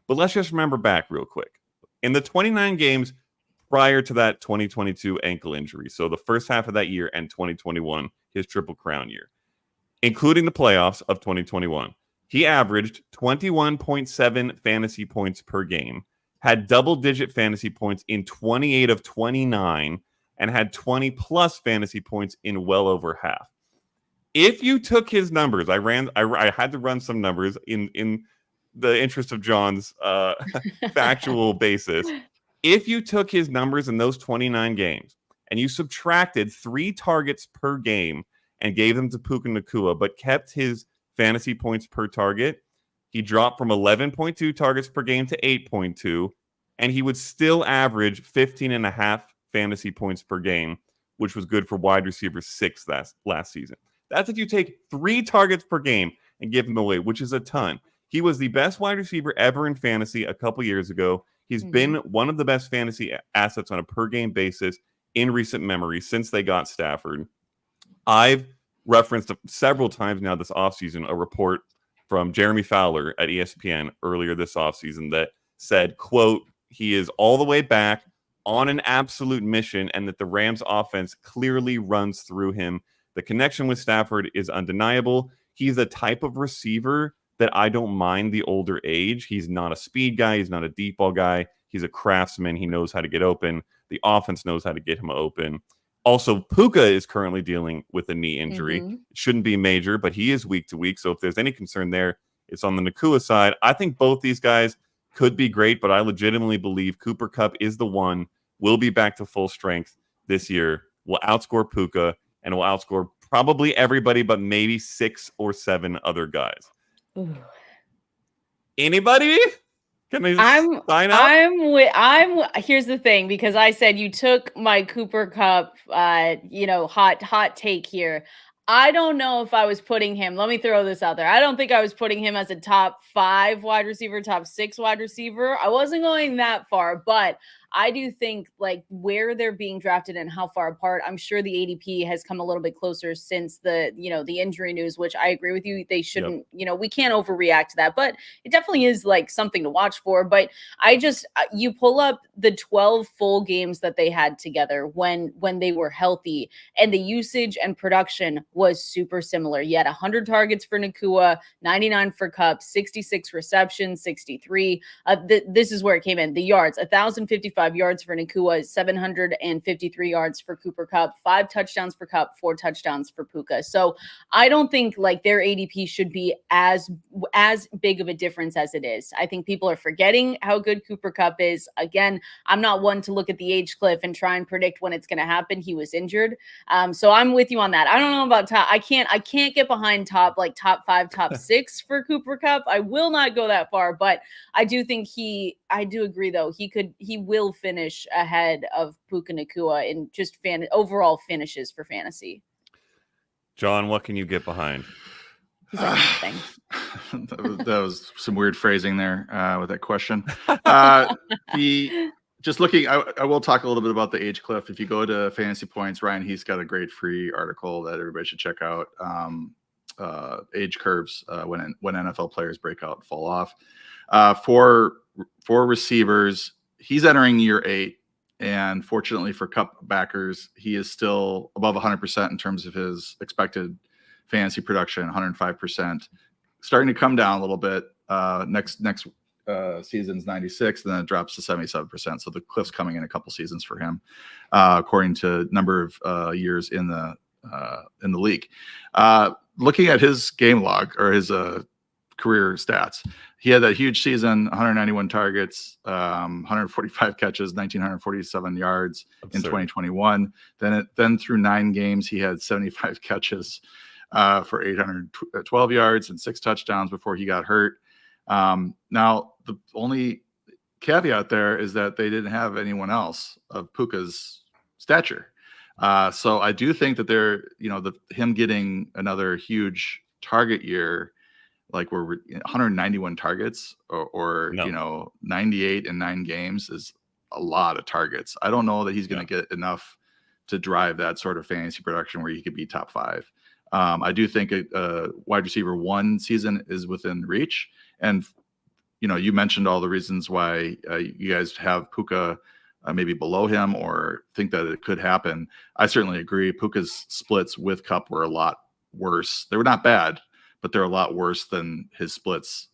Speaker 1: But let's just remember back real quick. In the 29 games prior to that 2022 ankle injury, so the first half of that year and 2021, his Triple Crown year, including the playoffs of 2021, he averaged 21.7 fantasy points per game, had double-digit fantasy points in 28 of 29, and had 20-plus fantasy points in well over half. If you took his numbers, I had to run some numbers in the interest of John's factual basis. If you took his numbers in those 29 games and you subtracted 3 targets per game and gave them to Puka Nacua, but kept his fantasy points per target, he dropped from 11.2 targets per game to 8.2, and he would still average 15.5 fantasy points per game, which was good for wide receiver 6 last season. That's if you take 3 targets per game and give him away, which is a ton. He was the best wide receiver ever in fantasy a couple years ago. He's been one of the best fantasy assets on a per-game basis in recent memory since they got Stafford. I've referenced several times now this offseason a report from Jeremy Fowler at ESPN earlier this offseason that said, quote, he is all the way back on an absolute mission and that the Rams offense clearly runs through him. The connection with Stafford is undeniable. He's a type of receiver that I don't mind the older age. He's not a speed guy. He's not a deep ball guy. He's a craftsman. He knows how to get open. The offense knows how to get him open. Also, Puka is currently dealing with a knee injury. It shouldn't be major, but he is week to week. So if there's any concern there, it's on the Nacua side. I think both these guys could be great, but I legitimately believe Cooper Kupp is the one, will be back to full strength this year, will outscore Puka, and will outscore probably everybody but maybe 6 or 7 other guys.
Speaker 3: Ooh.
Speaker 1: Anybody? Can I sign up?
Speaker 3: Here's the thing, because I said you took my Cooper Kupp, hot take here. I don't know if I was putting him, let me throw this out there. I don't think I was putting him as a top 5 wide receiver, top 6 wide receiver. I wasn't going that far, but I do think like where they're being drafted and how far apart, I'm sure the ADP has come a little bit closer since the injury news, which I agree with you. They shouldn't, we can't overreact to that, but it definitely is like something to watch for. But you pull up the 12 full games that they had together when they were healthy, and the usage and production was super similar. You had 100 targets for Nacua, 99 for Kupp, 66 receptions, 63. This is where it came in. The yards, 1,055 yards for Nacua, 753 yards for Cooper Kupp, 5 touchdowns for Kupp, 4 touchdowns for Puka. So I don't think like their ADP should be as big of a difference as it is. I think people are forgetting how good Cooper Kupp is. Again, I'm not one to look at the age cliff and try and predict when it's going to happen. He was injured. So I'm with you on that. I don't know about top. I can't get behind top 5, top 6 for Cooper Kupp. I will not go that far, but I do think I do agree though. He will finish ahead of Puka Nacua in just overall finishes for fantasy.
Speaker 1: John, what can you get behind?
Speaker 3: He's like nothing.
Speaker 2: That was some weird phrasing there with that question. Just looking, I will talk a little bit about the age cliff. If you go to Fantasy Points, Ryan, he's got a great free article that everybody should check out. Age curves when NFL players break out and fall off. For receivers, he's entering year 8, and fortunately for Kupp backers, he is still above 100% in terms of his expected fantasy production, 105%. Starting to come down a little bit. Next season's 96, and then it drops to 77%. So the cliff's coming in a couple seasons for him, according to number of years in the league. Looking at his game log or his career stats, he had that huge season, 191 targets, 145 catches, 1,947 yards in 2021. Then through 9 games, he had 75 catches for 812 yards and 6 touchdowns before he got hurt. Now, the only caveat there is that they didn't have anyone else of Puka's stature. So I do think that him getting another huge target year, like we're 191 targets or 98 in 9 games is a lot of targets. I don't know that he's going to get enough to drive that sort of fantasy production where he could be top 5. I do think a wide receiver 1 season is within reach. And, you mentioned all the reasons why you guys have Puka maybe below him or think that it could happen. I certainly agree. Puka's splits with Kupp were a lot worse. They were not bad, but they're a lot worse than his splits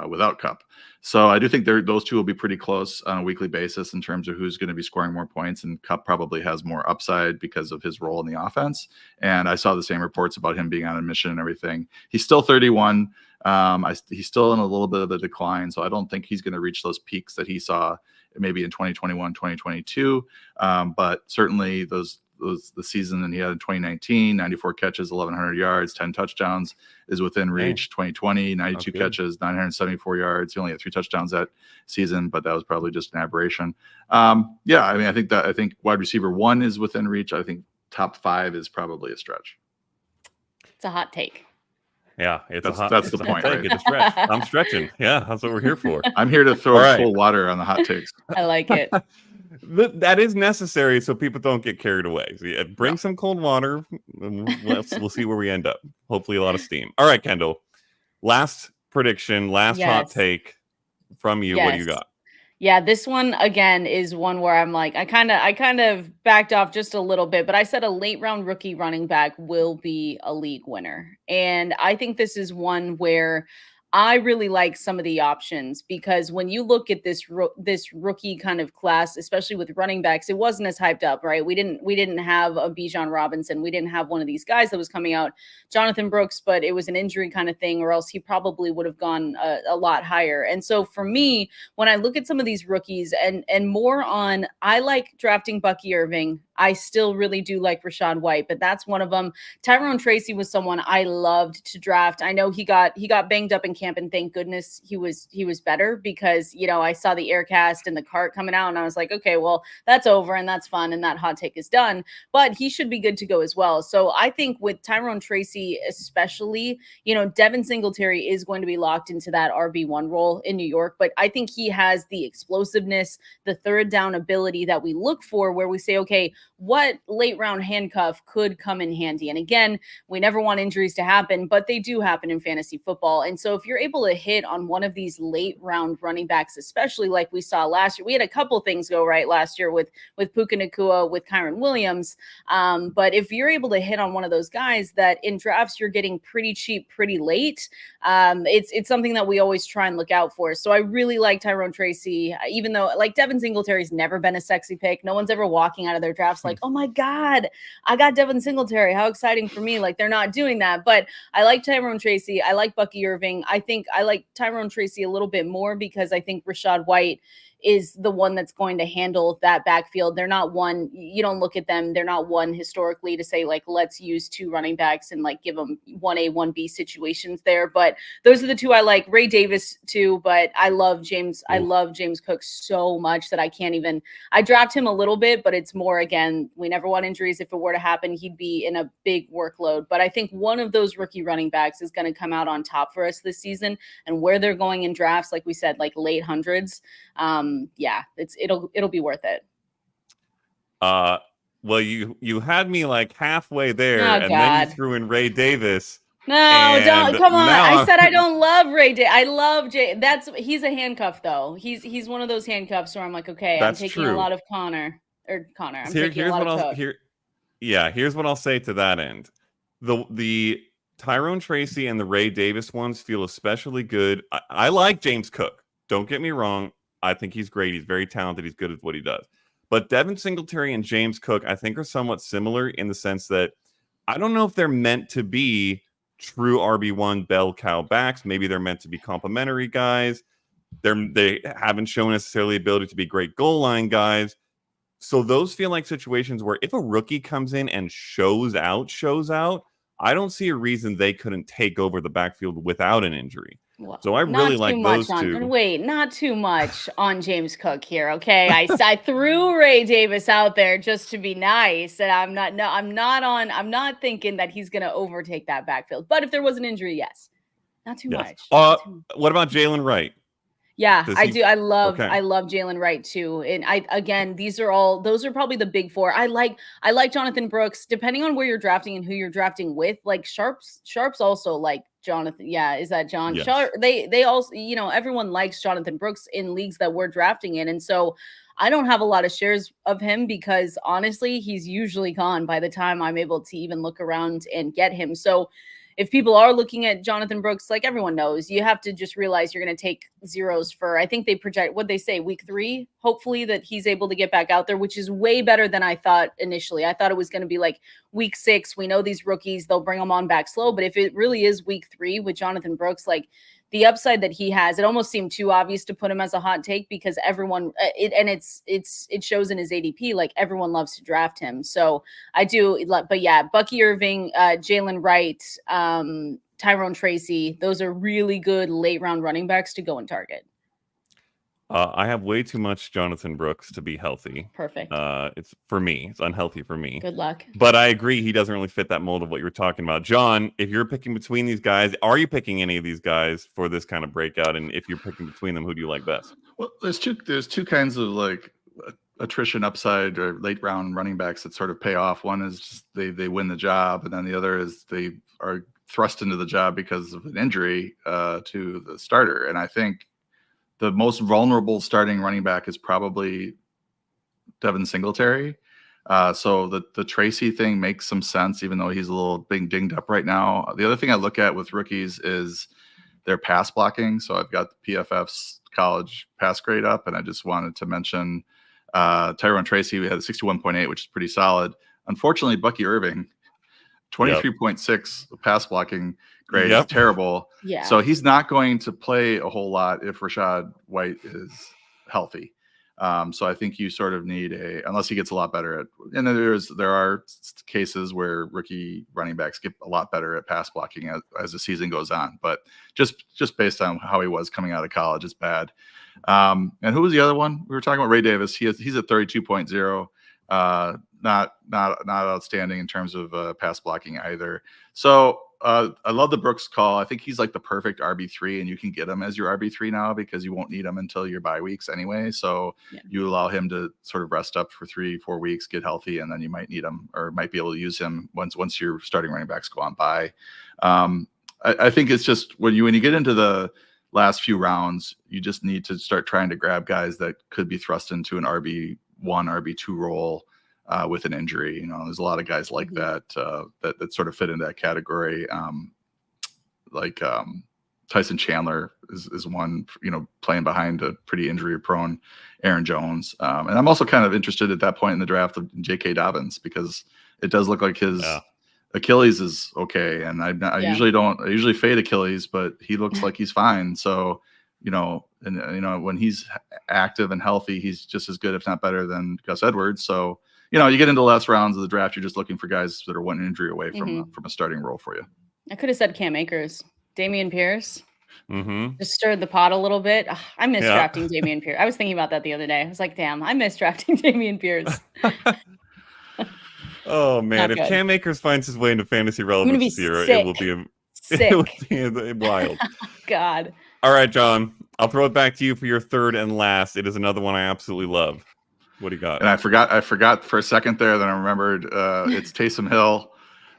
Speaker 2: without Kupp. So I do think those two will be pretty close on a weekly basis in terms of who's going to be scoring more points, and Kupp probably has more upside because of his role in the offense. And I saw the same reports about him being on a mission and everything. He's still 31. He's still in a little bit of a decline, so I don't think he's going to reach those peaks that he saw maybe in 2021, 2022. But certainly the season that he had in 2019, 94 catches, 1,100 yards, 10 touchdowns is within reach. 2020, 92 catches, 974 yards. He only had 3 touchdowns that season, but that was probably just an aberration. I think wide receiver 1 is within reach. I think top 5 is probably a stretch.
Speaker 3: It's a hot take.
Speaker 1: Yeah,
Speaker 2: that's the point. Right?
Speaker 1: It's a stretch. I'm stretching. Yeah, that's what we're here for.
Speaker 2: I'm here to throw cold water on the hot takes.
Speaker 3: I like it.
Speaker 1: That is necessary so people don't get carried away. So bring some cold water. And we'll see where we end up. Hopefully a lot of steam. All right, Kendall. Last prediction, hot take from you. Yes. What do you got?
Speaker 3: Yeah, this one again is one where I'm like, I kind of backed off just a little bit, but I said a late round rookie running back will be a league winner. And I think this is one where I really like some of the options because when you look at this rookie kind of class, especially with running backs, it wasn't as hyped up, right? We didn't have a Bijan Robinson. We didn't have one of these guys that was coming out, Jonathan Brooks, but it was an injury kind of thing, or else he probably would have gone a lot higher. And so for me, when I look at some of these rookies and more on, I like drafting Bucky Irving. I still really do like Rachaad White, but that's one of them. Tyrone Tracy was someone I loved to draft. I know he got banged up in camp, and thank goodness he was better because, you know, I saw the air cast and the cart coming out and I was like, okay, well, that's over and that's fun and that hot take is done, but he should be good to go as well. So I think with Tyrone Tracy, especially, you know, Devin Singletary is going to be locked into that RB1 role in New York, but I think he has the explosiveness, the third down ability that we look for, where we say, okay, what late round handcuff could come in handy? And again, we never want injuries to happen, but they do happen in fantasy football. And so if you're able to hit on one of these late round running backs, especially like we saw last year, we had a couple things go right last year with Puka Nacua, with Kyron Williams. But if you're able to hit on one of those guys that in drafts you're getting pretty cheap, pretty late, it's something that we always try and look out for. So I really like Tyrone Tracy, even though like Devin Singletary's never been a sexy pick. No one's ever walking out of their drafts like, oh my God, I got Devin Singletary. How exciting for me. Like they're not doing that, but I like Tyrone Tracy. I like Bucky Irving. I think I like Tyrone Tracy a little bit more because I think Rachaad White is the one that's going to handle that backfield. They're not one, you don't look at them, they're not one historically to say like, let's use two running backs and like give them 1A, 1B situations there. But those are the two I like. Ray Davis too, but I love James. I love James Cook so much that I draft him a little bit, but it's more, again, we never want injuries. If it were to happen, he'd be in a big workload. But I think one of those rookie running backs is going to come out on top for us this season, and where they're going in drafts, like we said, like late hundreds. Yeah, it'll be worth it.
Speaker 1: Well, you had me like halfway there, and then you threw in Ray Davis.
Speaker 3: No, don't come on. I said I don't love Ray Davis. I love Jay. He's a handcuff though. He's one of those handcuffs where I'm like, okay, I'm taking a lot of Connor. I'm taking a lot of Cook.
Speaker 1: Here's what I'll say to that end. The Tyrone Tracy and the Ray Davis ones feel especially good. I like James Cook. Don't get me wrong. I think he's great. He's very talented. He's good at what he does. But Devin Singletary and James Cook, I think, are somewhat similar in the sense that I don't know if they're meant to be true RB1 bell cow backs. Maybe they're meant to be complementary guys. They haven't shown necessarily the ability to be great goal line guys. So those feel like situations where if a rookie comes in and shows out, I don't see a reason they couldn't take over the backfield without an injury.
Speaker 3: Well,
Speaker 1: so I really like those two.
Speaker 3: Wait, not too much on James Cook here, okay? I threw Ray Davis out there just to be nice, and I'm not thinking that he's going to overtake that backfield. But if there was an injury, yes, not too much.
Speaker 1: What about Jalen Wright?
Speaker 3: Yeah, I do. I love Jalen Wright too. And those are probably the big four. I like Jonathan Brooks, depending on where you're drafting and who you're drafting with. Like Sharps also like Jonathan. Yeah, is that John?
Speaker 1: Yes.
Speaker 3: Sharp, they also, you know, everyone likes Jonathan Brooks in leagues that we're drafting in. And so I don't have a lot of shares of him because honestly, he's usually gone by the time I'm able to even look around and get him. So if people are looking at Jonathan Brooks, like everyone knows, you have to just realize you're going to take zeros for, I think they project, what they say, week 3, hopefully that he's able to get back out there, which is way better than I thought initially. I thought it was going to be like week 6. We know these rookies, they'll bring them on back slow. But if it really is week 3 with Jonathan Brooks, like the upside that he has, it almost seemed too obvious to put him as a hot take because everyone, it shows in his ADP, like everyone loves to draft him. So I do, but yeah, Bucky Irving, Jalen Wright, Tyrone Tracy, those are really good late round running backs to go and target.
Speaker 1: I have way too much Jonathan Brooks to be healthy.
Speaker 3: Perfect.
Speaker 1: It's for me. It's unhealthy for me.
Speaker 3: Good luck.
Speaker 1: But I agree. He doesn't really fit that mold of what you were talking about. John, if you're picking between these guys, are you picking any of these guys for this kind of breakout? And if you're picking between them, who do you like best?
Speaker 2: Well, there's two kinds of like attrition upside or late round running backs that sort of pay off. One is just they win the job. And then the other is they are thrust into the job because of an injury to the starter. And I think the most vulnerable starting running back is probably Devin Singletary. So the Tracy thing makes some sense, even though he's a little being dinged up right now. The other thing I look at with rookies is their pass blocking. So I've got the PFF's college pass grade up, and I just wanted to mention Tyrone Tracy. We had a 61.8, which is pretty solid. Unfortunately, Bucky Irving, 23.6 pass blocking grade is terrible.
Speaker 3: Yeah.
Speaker 2: So he's not going to play a whole lot if Rachaad White is healthy. So I think you sort of need unless he gets a lot better at, and there are cases where rookie running backs get a lot better at pass blocking as the season goes on, but just based on how he was coming out of college, it's bad. And who was the other one? We were talking about Ray Davis. He's at 32.0. Not outstanding in terms of pass blocking either. So I love the Brooks call. I think he's like the perfect RB3, and you can get him as your RB3 now because you won't need him until your bye weeks anyway. So you allow him to sort of rest up for 3-4 weeks, get healthy, and then you might need him or might be able to use him once your starting running backs go on bye. I think it's just when you get into the last few rounds, you just need to start trying to grab guys that could be thrust into an RB1, RB2 role. With an injury, there's a lot of guys like that that sort of fit into that category. Tyson Chandler is one, playing behind a pretty injury-prone Aaron Jones. And I'm also kind of interested at that point in the draft of J.K. Dobbins because it does look like his Achilles is okay. And I usually fade Achilles, but he looks like he's fine. So, when he's active and healthy, he's just as good, if not better, than Gus Edwards. So, you get into the last rounds of the draft, you're just looking for guys that are one injury away from a starting role for you.
Speaker 3: I could have said Cam Akers, Dameon Pierce. Just stirred the pot a little bit. Ugh, I miss drafting Dameon Pierce. I was thinking about that the other day. I was like, damn, I miss drafting Dameon Pierce.
Speaker 1: Oh man, if Cam Akers finds his way into fantasy relevance this year, it will be wild.
Speaker 3: God.
Speaker 1: All right, John, I'll throw it back to you for your third and last. It is another one I absolutely love. What do you got?
Speaker 2: And I forgot for a second there. Then I remembered it's Taysom Hill,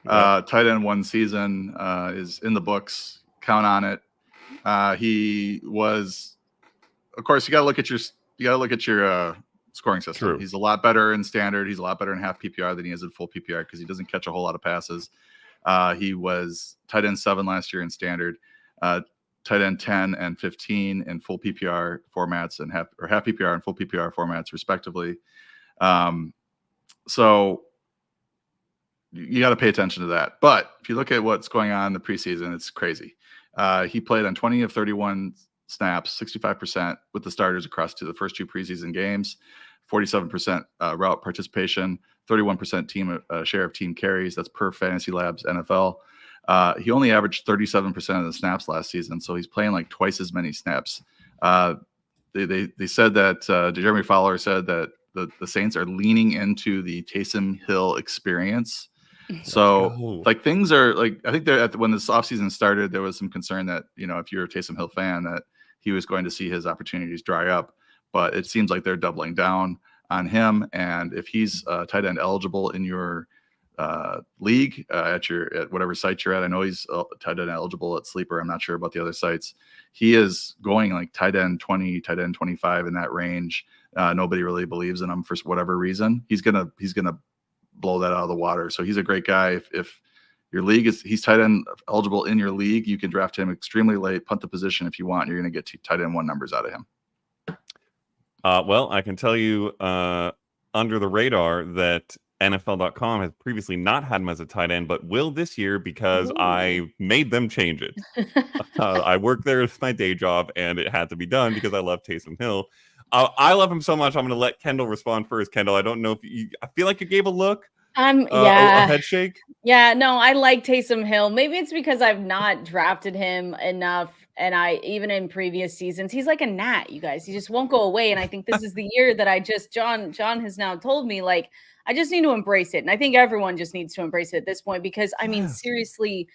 Speaker 2: tight end 1 season is in the books. Count on it. He was, of course, you got to look at your scoring system.
Speaker 1: True.
Speaker 2: He's a lot better in standard. He's a lot better in half PPR than he is in full PPR because he doesn't catch a whole lot of passes. He was tight end 7 last year in standard. Tight end 10 and 15 in full PPR formats and half PPR and full PPR formats, respectively. So you got to pay attention to that. But if you look at what's going on in the preseason, it's crazy. He played on 20 of 31 snaps, 65% with the starters across to the first 2 preseason games, 47% route participation, 31% team share of team carries. That's per Fantasy Labs NFL. He only averaged 37% of the snaps last season, so he's playing like twice as many snaps. They said that Jeremy Fowler said that the Saints are leaning into the Taysom Hill experience. So things are like, I think when this offseason started, there was some concern that, if you're a Taysom Hill fan, that he was going to see his opportunities dry up, but it seems like they're doubling down on him. And if he's tight end eligible in your league at whatever site you're at, I know he's tight end eligible at Sleeper. I'm not sure about the other sites. He is going like tight end 20, tight end 25 in that range. Nobody really believes in him for whatever reason. He's gonna blow that out of the water. So he's a great guy. If your league he's tight end eligible in your league, you can draft him extremely late, punt the position if you want. You're going to get tight end 1 numbers out of him.
Speaker 1: Well, I can tell you under the radar that NFL.com has previously not had him as a tight end, but will this year because I made them change it. I work there as my day job, and it had to be done because I love Taysom Hill. I love him so much. I'm going to let Kendall respond first. Kendall, I don't know if I feel like you gave a look. A head shake.
Speaker 3: Yeah, no, I like Taysom Hill. Maybe it's because I've not drafted him enough. And even in previous seasons, he's like a gnat, you guys. He just won't go away. And I think this is the year that John has now told me, like, I just need to embrace it. And I think everyone just needs to embrace it at this point, because I mean, seriously,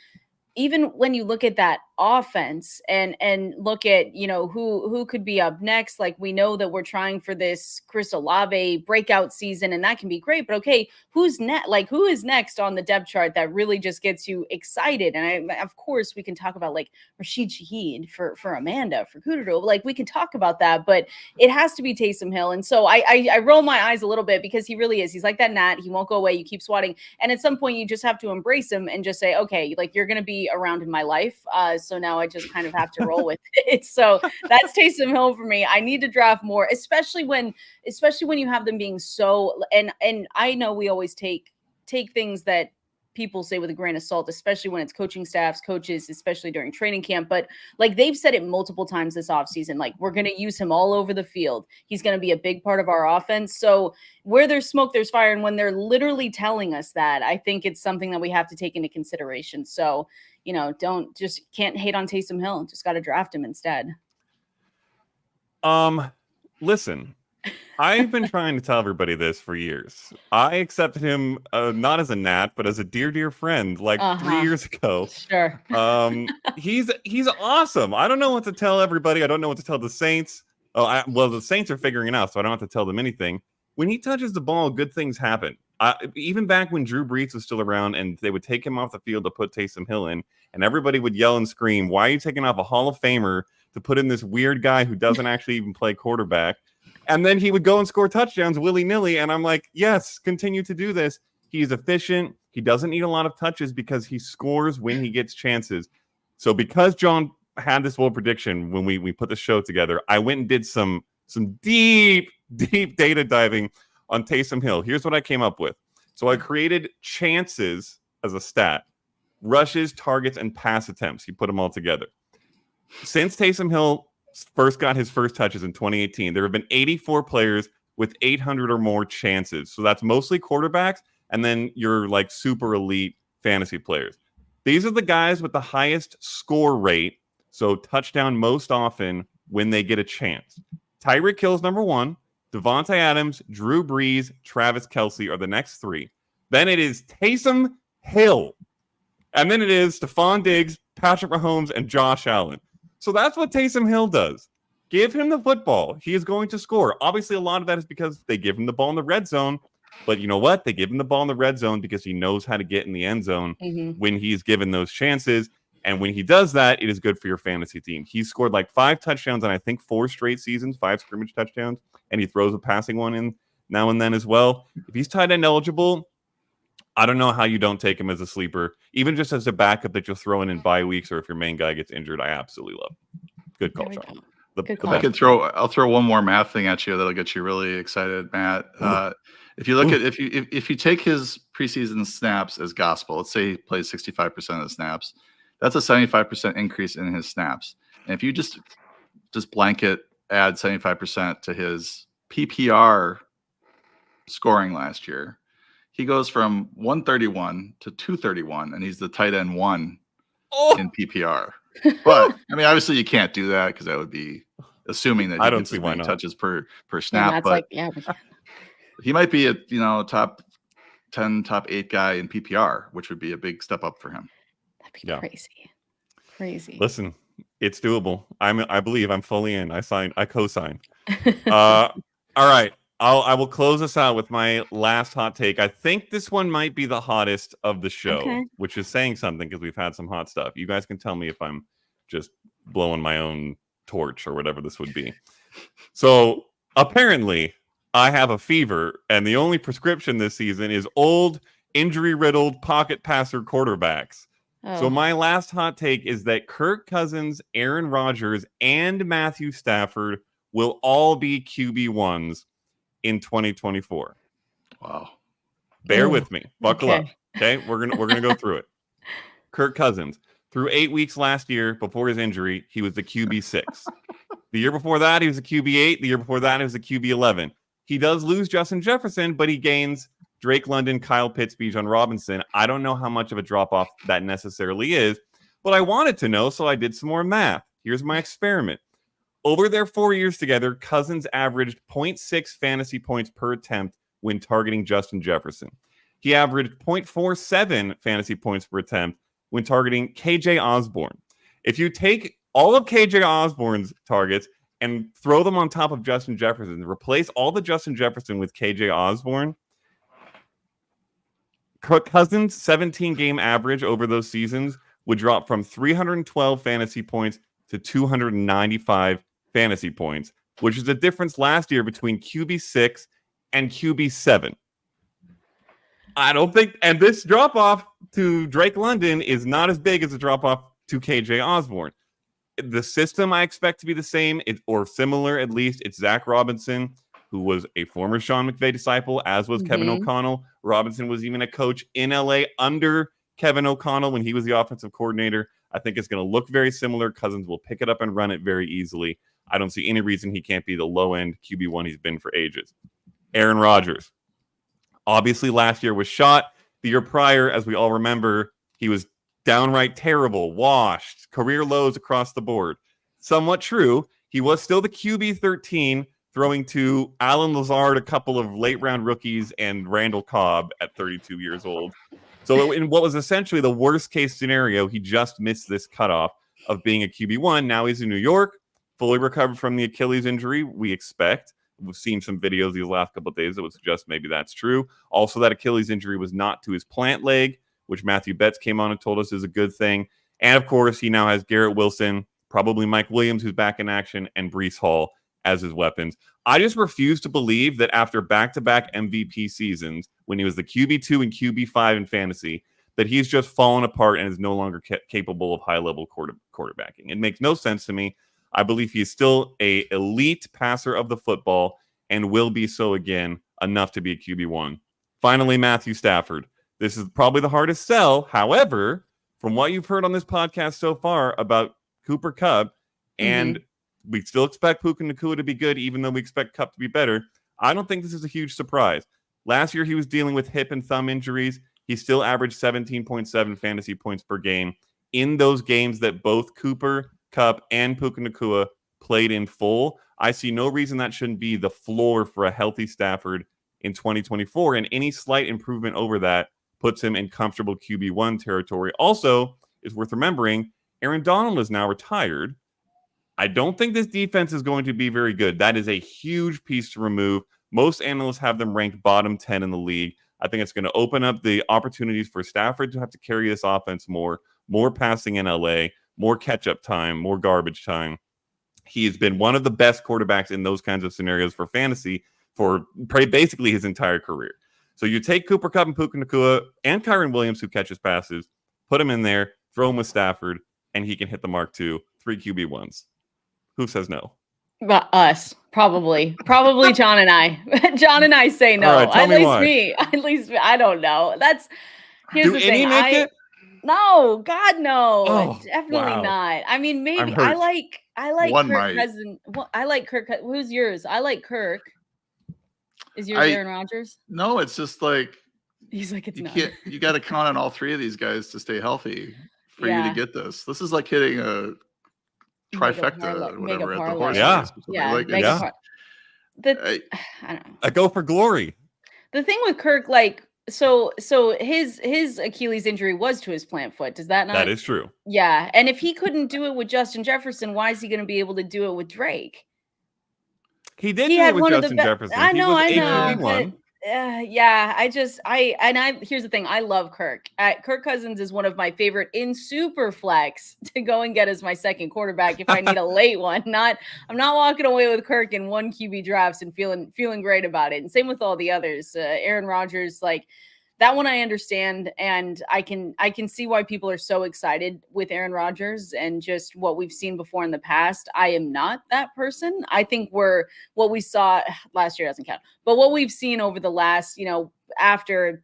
Speaker 3: even when you look at that offense and look at, who could be up next, like we know that we're trying for this Chris Olave breakout season, and that can be great, but okay, who's next? Like, who is next on the depth chart that really just gets you excited? And of course we can talk about like Rashid Shaheed for Amanda, for Kudrow, like we can talk about that, but it has to be Taysom Hill. And so I roll my eyes a little bit, because he really is. He's like that gnat. He won't go away. You keep swatting. And at some point you just have to embrace him and just say, okay, like you're going to be be around in my life. So now I just kind of have to roll with it. So that's Taysom Hill for me. I need to draft more, especially when you have them being so, and I know we always take things that people say with a grain of salt, especially when it's coaching staffs, coaches, especially during training camp. But like they've said it multiple times this offseason, like we're going to use him all over the field. He's going to be a big part of our offense. So where there's smoke, there's fire. And when they're literally telling us that, I think it's something that we have to take into consideration. So, can't hate on Taysom Hill. Just got to draft him instead.
Speaker 1: Listen, I've been trying to tell everybody this for years. I accepted him not as a Nat, but as a dear friend, like 3 years ago.
Speaker 3: Sure.
Speaker 1: He's awesome. I don't know what to tell everybody. I don't know what to tell the Saints. The Saints are figuring it out, so I don't have to tell them anything. When he touches the ball, good things happen. Even back when Drew Brees was still around and they would take him off the field to put Taysom Hill in, and everybody would yell and scream, "Why are you taking off a Hall of Famer to put in this weird guy who doesn't actually even play quarterback?" And then he would go and score touchdowns willy-nilly. And I'm like, yes, continue to do this. He's efficient. He doesn't need a lot of touches because he scores when he gets chances. So because John had this bold prediction when we put the show together, I went and did some deep data diving on Taysom Hill. Here's what I came up with. So I created chances as a stat, rushes, targets, and pass attempts. You put them all together. Since Taysom Hill first got his first touches in 2018, there have been 84 players with 800 or more chances. So that's mostly quarterbacks and then your like super elite fantasy players. These are the guys with the highest score rate, so touchdown most often when they get a chance. Tyreek Hill's number one. Devontae Adams, Drew Brees, Travis Kelce are the next three. Then it is Taysom Hill. And then it is Stephon Diggs, Patrick Mahomes, and Josh Allen. So that's what Taysom Hill does. Give him the football. He is going to score. Obviously, a lot of that is because they give him the ball in the red zone. But you know what? They give him the ball in the red zone because he knows how to get in the end zone when he's given those chances. And when he does that, it is good for your fantasy team. He's scored like 5 touchdowns in, I think, 4 straight seasons, 5 scrimmage touchdowns. And he throws a passing one in now and then as well. If he's tight end eligible, I don't know how you don't take him as a sleeper, even just as a backup that you'll throw in bye weeks, or if your main guy gets injured. I absolutely love it. Good call, Sean.
Speaker 2: I'll throw one more math thing at you that'll get you really excited, Matt. If you look at if you take his preseason snaps as gospel, let's say he plays 65% of the snaps, that's a 75% increase in his snaps. And if you just blanket add 75% to his PPR scoring last year, he goes from 131 to 231, and he's the tight end 1 in PPR. But I mean, obviously, you can't do that because that would be assuming that he gets as many touches per snap. But he might be a top 10, top 8 guy in PPR, which would be a big step up for him.
Speaker 3: That'd be crazy.
Speaker 1: Listen, it's doable. I believe I'm fully in. I co-sign. All right. I will close us out with my last hot take. I think this one might be the hottest of the show, which is saying something because we've had some hot stuff. You guys can tell me if I'm just blowing my own torch or whatever this would be. So apparently I have a fever, and the only prescription this season is old, injury-riddled pocket passer quarterbacks. So my last hot take is that Kirk Cousins, Aaron Rodgers, and Matthew Stafford will all be QB1s in 2024.
Speaker 2: Wow.
Speaker 1: Bear with me. Buckle up. Okay? We're gonna go through it. Kirk Cousins, through 8 weeks last year before his injury, he was the QB6. The year before that, he was a QB8. The year before that, he was a QB11. He does lose Justin Jefferson, but he gains Drake London, Kyle Pitts, Bijan Robinson. I don't know how much of a drop-off that necessarily is, but I wanted to know, so I did some more math. Here's my experiment. Over their 4 years together, Cousins averaged 0.6 fantasy points per attempt when targeting Justin Jefferson. He averaged 0.47 fantasy points per attempt when targeting KJ Osborne. If you take all of KJ Osborne's targets and throw them on top of Justin Jefferson, replace all the Justin Jefferson with KJ Osborne, Cousins' 17-game average over those seasons would drop from 312 fantasy points to 295 fantasy points, which is the difference last year between QB6 and QB7. I don't think, and this drop off to Drake London is not as big as a drop off to KJ Osborne. The system I expect to be the same, or similar at least. It's Zach Robinson, who was a former Sean McVay disciple, as was Kevin O'Connell. Robinson was even a coach in LA under Kevin O'Connell when he was the offensive coordinator. I think it's going to look very similar. Cousins will pick it up and run it very easily. I don't see any reason he can't be the low-end QB1 he's been for ages. Aaron Rodgers. Obviously, last year was shot. The year prior, as we all remember, he was downright terrible, washed, career lows across the board. Somewhat true. He was still the QB 13, throwing to Alan Lazard, a couple of late-round rookies, and Randall Cobb at 32 years old. So in what was essentially the worst-case scenario, he just missed this cutoff of being a QB1. Now he's in New York, fully recovered from the Achilles injury, we expect. We've seen some videos these last couple of days that would suggest maybe that's true. Also, that Achilles injury was not to his plant leg, which Matthew Betts came on and told us is a good thing. And, of course, he now has Garrett Wilson, probably Mike Williams, who's back in action, and Breece Hall as his weapons. I just refuse to believe that after back-to-back MVP seasons, when he was the QB2 and QB5 in fantasy, that he's just fallen apart and is no longer capable of high-level quarterbacking. It makes no sense to me. I believe he's still an elite passer of the football and will be so again, enough to be a QB1. Finally, Matthew Stafford. This is probably the hardest sell. However, from what you've heard on this podcast so far about Cooper Kupp, and we still expect Puka Nacua to be good, even though we expect Kupp to be better, I don't think this is a huge surprise. Last year, he was dealing with hip and thumb injuries. He still averaged 17.7 fantasy points per game in those games that both Cooper, Kupp, and Puka Nacua played in full. I see no reason that shouldn't be the floor for a healthy Stafford in 2024, and any slight improvement over that puts him in comfortable QB1 territory. Also, it's worth remembering, Aaron Donald is now retired. I don't think this defense is going to be very good. That is a huge piece to remove. Most analysts have them ranked bottom 10 in the league. I think it's going to open up the opportunities for Stafford to have to carry this offense more passing in LA, more catch-up time, more garbage time. He has been one of the best quarterbacks in those kinds of scenarios for fantasy for basically his entire career. So you take Cooper Kupp and Puka Nacua and Kyren Williams, who catches passes, put him in there, throw him with Stafford, and he can hit the mark too. 3 QB1s. Who says no?
Speaker 3: Us, probably John and I. John and I say no.
Speaker 1: Right,
Speaker 3: at least me. I don't know. Here's the thing. No, God, no, definitely not. I mean, maybe I like
Speaker 2: One
Speaker 3: Kirk
Speaker 2: might.
Speaker 3: Cousins. Well, I like Kirk. Who's yours? I like Kirk. Is yours Aaron Rodgers?
Speaker 2: No, it's just like
Speaker 3: he's like it's not.
Speaker 2: You got to count on all three of these guys to stay healthy for you to get this. This is like hitting a trifecta or whatever at the horse race.
Speaker 3: Yeah. I don't know.
Speaker 1: I go for glory.
Speaker 3: The thing with Kirk, so his Achilles injury was to his plant foot. Does that not?
Speaker 1: That is true.
Speaker 3: Yeah, and if he couldn't do it with Justin Jefferson, why is he going to be able to do it with Drake?
Speaker 1: He did do it with Justin Jefferson.
Speaker 3: I know. Here's the thing. I love Kirk. Kirk Cousins is one of my favorite in super flex to go and get as my second quarterback if I need a late one. I'm not walking away with Kirk in 1 QB drafts and feeling great about it. And same with all the others. Aaron Rodgers, that one I understand, and I can see why people are so excited with Aaron Rodgers and just what we've seen before in the past. I am not that person. I think what we saw last year doesn't count, but what we've seen over the last, after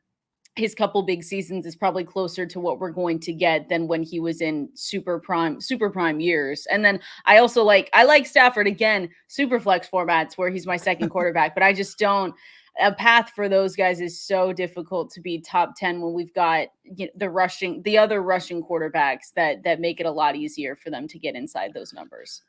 Speaker 3: his couple big seasons is probably closer to what we're going to get than when he was in super prime years. And then I also like Stafford, again, super flex formats where he's my second quarterback, but I just don't. A path for those guys is so difficult to be top 10 when we've got the other rushing quarterbacks that make it a lot easier for them to get inside those numbers.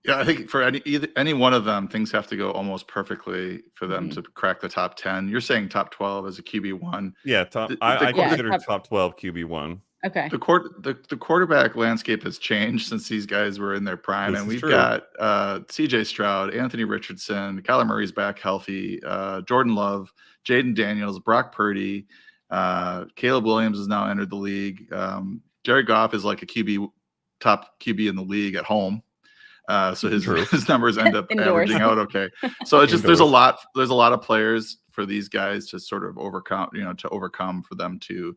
Speaker 2: Yeah, I think for any one of them, things have to go almost perfectly for them to crack the top 10. You're saying top 12 as a QB1.
Speaker 1: Yeah, I consider top 12 QB1.
Speaker 3: Okay.
Speaker 2: The quarterback landscape has changed since these guys were in their prime, and we've got CJ Stroud, Anthony Richardson, Kyler Murray's back healthy, Jordan Love, Jayden Daniels, Brock Purdy, Caleb Williams has now entered the league. Jared Goff is like a top QB in the league at home. So his numbers end up averaging out okay. So it's just there's a lot of players for these guys to sort of overcome for them to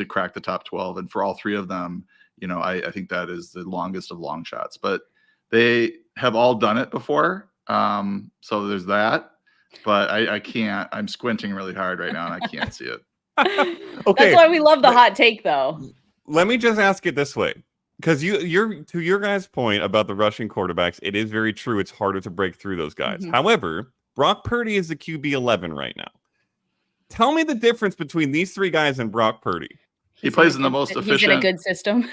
Speaker 2: crack the top 12. And for all three of them, I think that is the longest of long shots. But they have all done it before. So there's that. But I can't. I'm squinting really hard right now, and I can't see it.
Speaker 1: Okay.
Speaker 3: That's why we love the hot take, though.
Speaker 1: Let me just ask it this way. Because you're to your guys' point about the rushing quarterbacks, it is very true. It's harder to break through those guys.
Speaker 3: Mm-hmm.
Speaker 1: However, Brock Purdy is the QB 11 right now. Tell me the difference between these three guys and Brock Purdy.
Speaker 2: He plays in the most efficient.
Speaker 3: He's in a good system.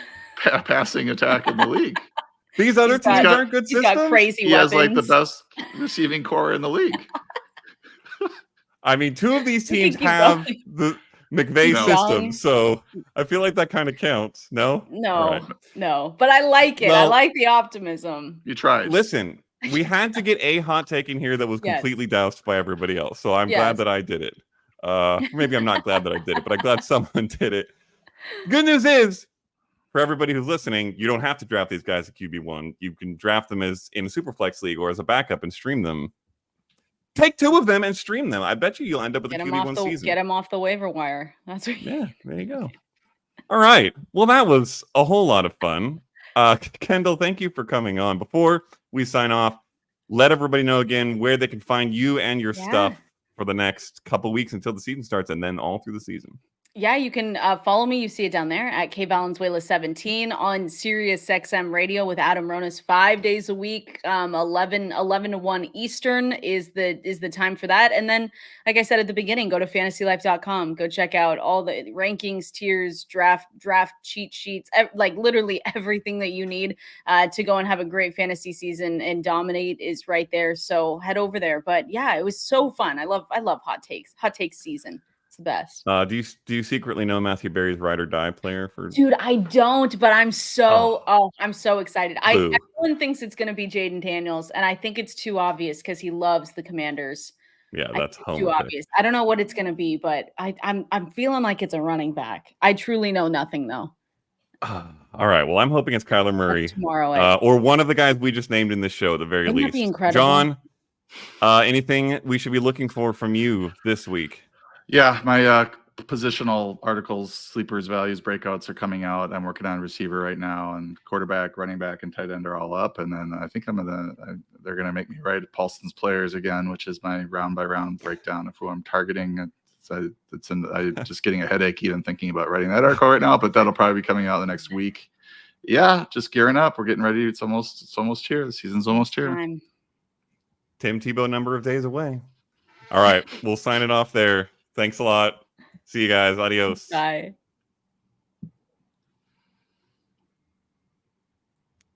Speaker 2: Passing attack in the league.
Speaker 1: These other teams aren't good systems.
Speaker 3: He's got crazy weapons.
Speaker 2: He has like the best receiving core in the league.
Speaker 1: I mean, two of these teams have the McVay system, so I feel like that kind of counts. No?
Speaker 3: No. But I like it. Well, I like the optimism.
Speaker 2: You tried.
Speaker 1: Listen, we had to get a hot take in here that was completely doused by everybody else, so I'm glad that I did it. Maybe I'm not glad that I did it, but I'm glad someone did it. Good news is, for everybody who's listening, you don't have to draft these guys at QB1. You can draft them as in a Superflex league or as a backup and stream them. Take two of them and stream them. I bet you'll end up with a QB1 season.
Speaker 3: Get him off the waiver wire. That's what.
Speaker 1: Yeah, there you go. All right. Well, that was a whole lot of fun. Kendall, thank you for coming on. Before we sign off, let everybody know again where they can find you and your stuff for the next couple weeks until the season starts, and then all through the season.
Speaker 3: Yeah, you can follow me. You see it down there at K Valenzuela 17 on Sirius XM Radio with Adam Ronis 5 days a week. 11 to 1 Eastern is the time for that. And then, like I said at the beginning, go to fantasylife.com. Go check out all the rankings, tiers, draft cheat sheets, like literally everything that you need to go and have a great fantasy season and dominate is right there. So head over there. But yeah, it was so fun. I love hot takes season. It's the best.
Speaker 1: Do you secretly know Matthew Berry's ride or die player for?
Speaker 3: Dude, I don't, but I'm so I'm so excited. Everyone thinks it's gonna be Jayden Daniels, and I think it's too obvious because he loves the Commanders.
Speaker 1: Yeah, that's
Speaker 3: too obvious. I don't know what it's gonna be, but I'm feeling like it's a running back. I truly know nothing though.
Speaker 1: All right. Well, I'm hoping it's Kyler Murray
Speaker 3: tomorrow,
Speaker 1: or one of the guys we just named in this show at the very least.
Speaker 3: That'd be incredible.
Speaker 1: John, anything we should be looking for from you this week?
Speaker 2: Yeah, my positional articles, sleepers, values, breakouts are coming out. I'm working on receiver right now, and quarterback, running back, and tight end are all up. And then I think they're gonna make me write Paulson's players again, which is my round by round breakdown of who I'm targeting. I'm just getting a headache even thinking about writing that article right now, but that'll probably be coming out the next week. Yeah, just gearing up. We're getting ready. It's almost here. The season's almost here.
Speaker 1: Tim Tebow, number of days away. All right, we'll sign it off there. Thanks a lot. See you guys. Adios.
Speaker 3: Bye.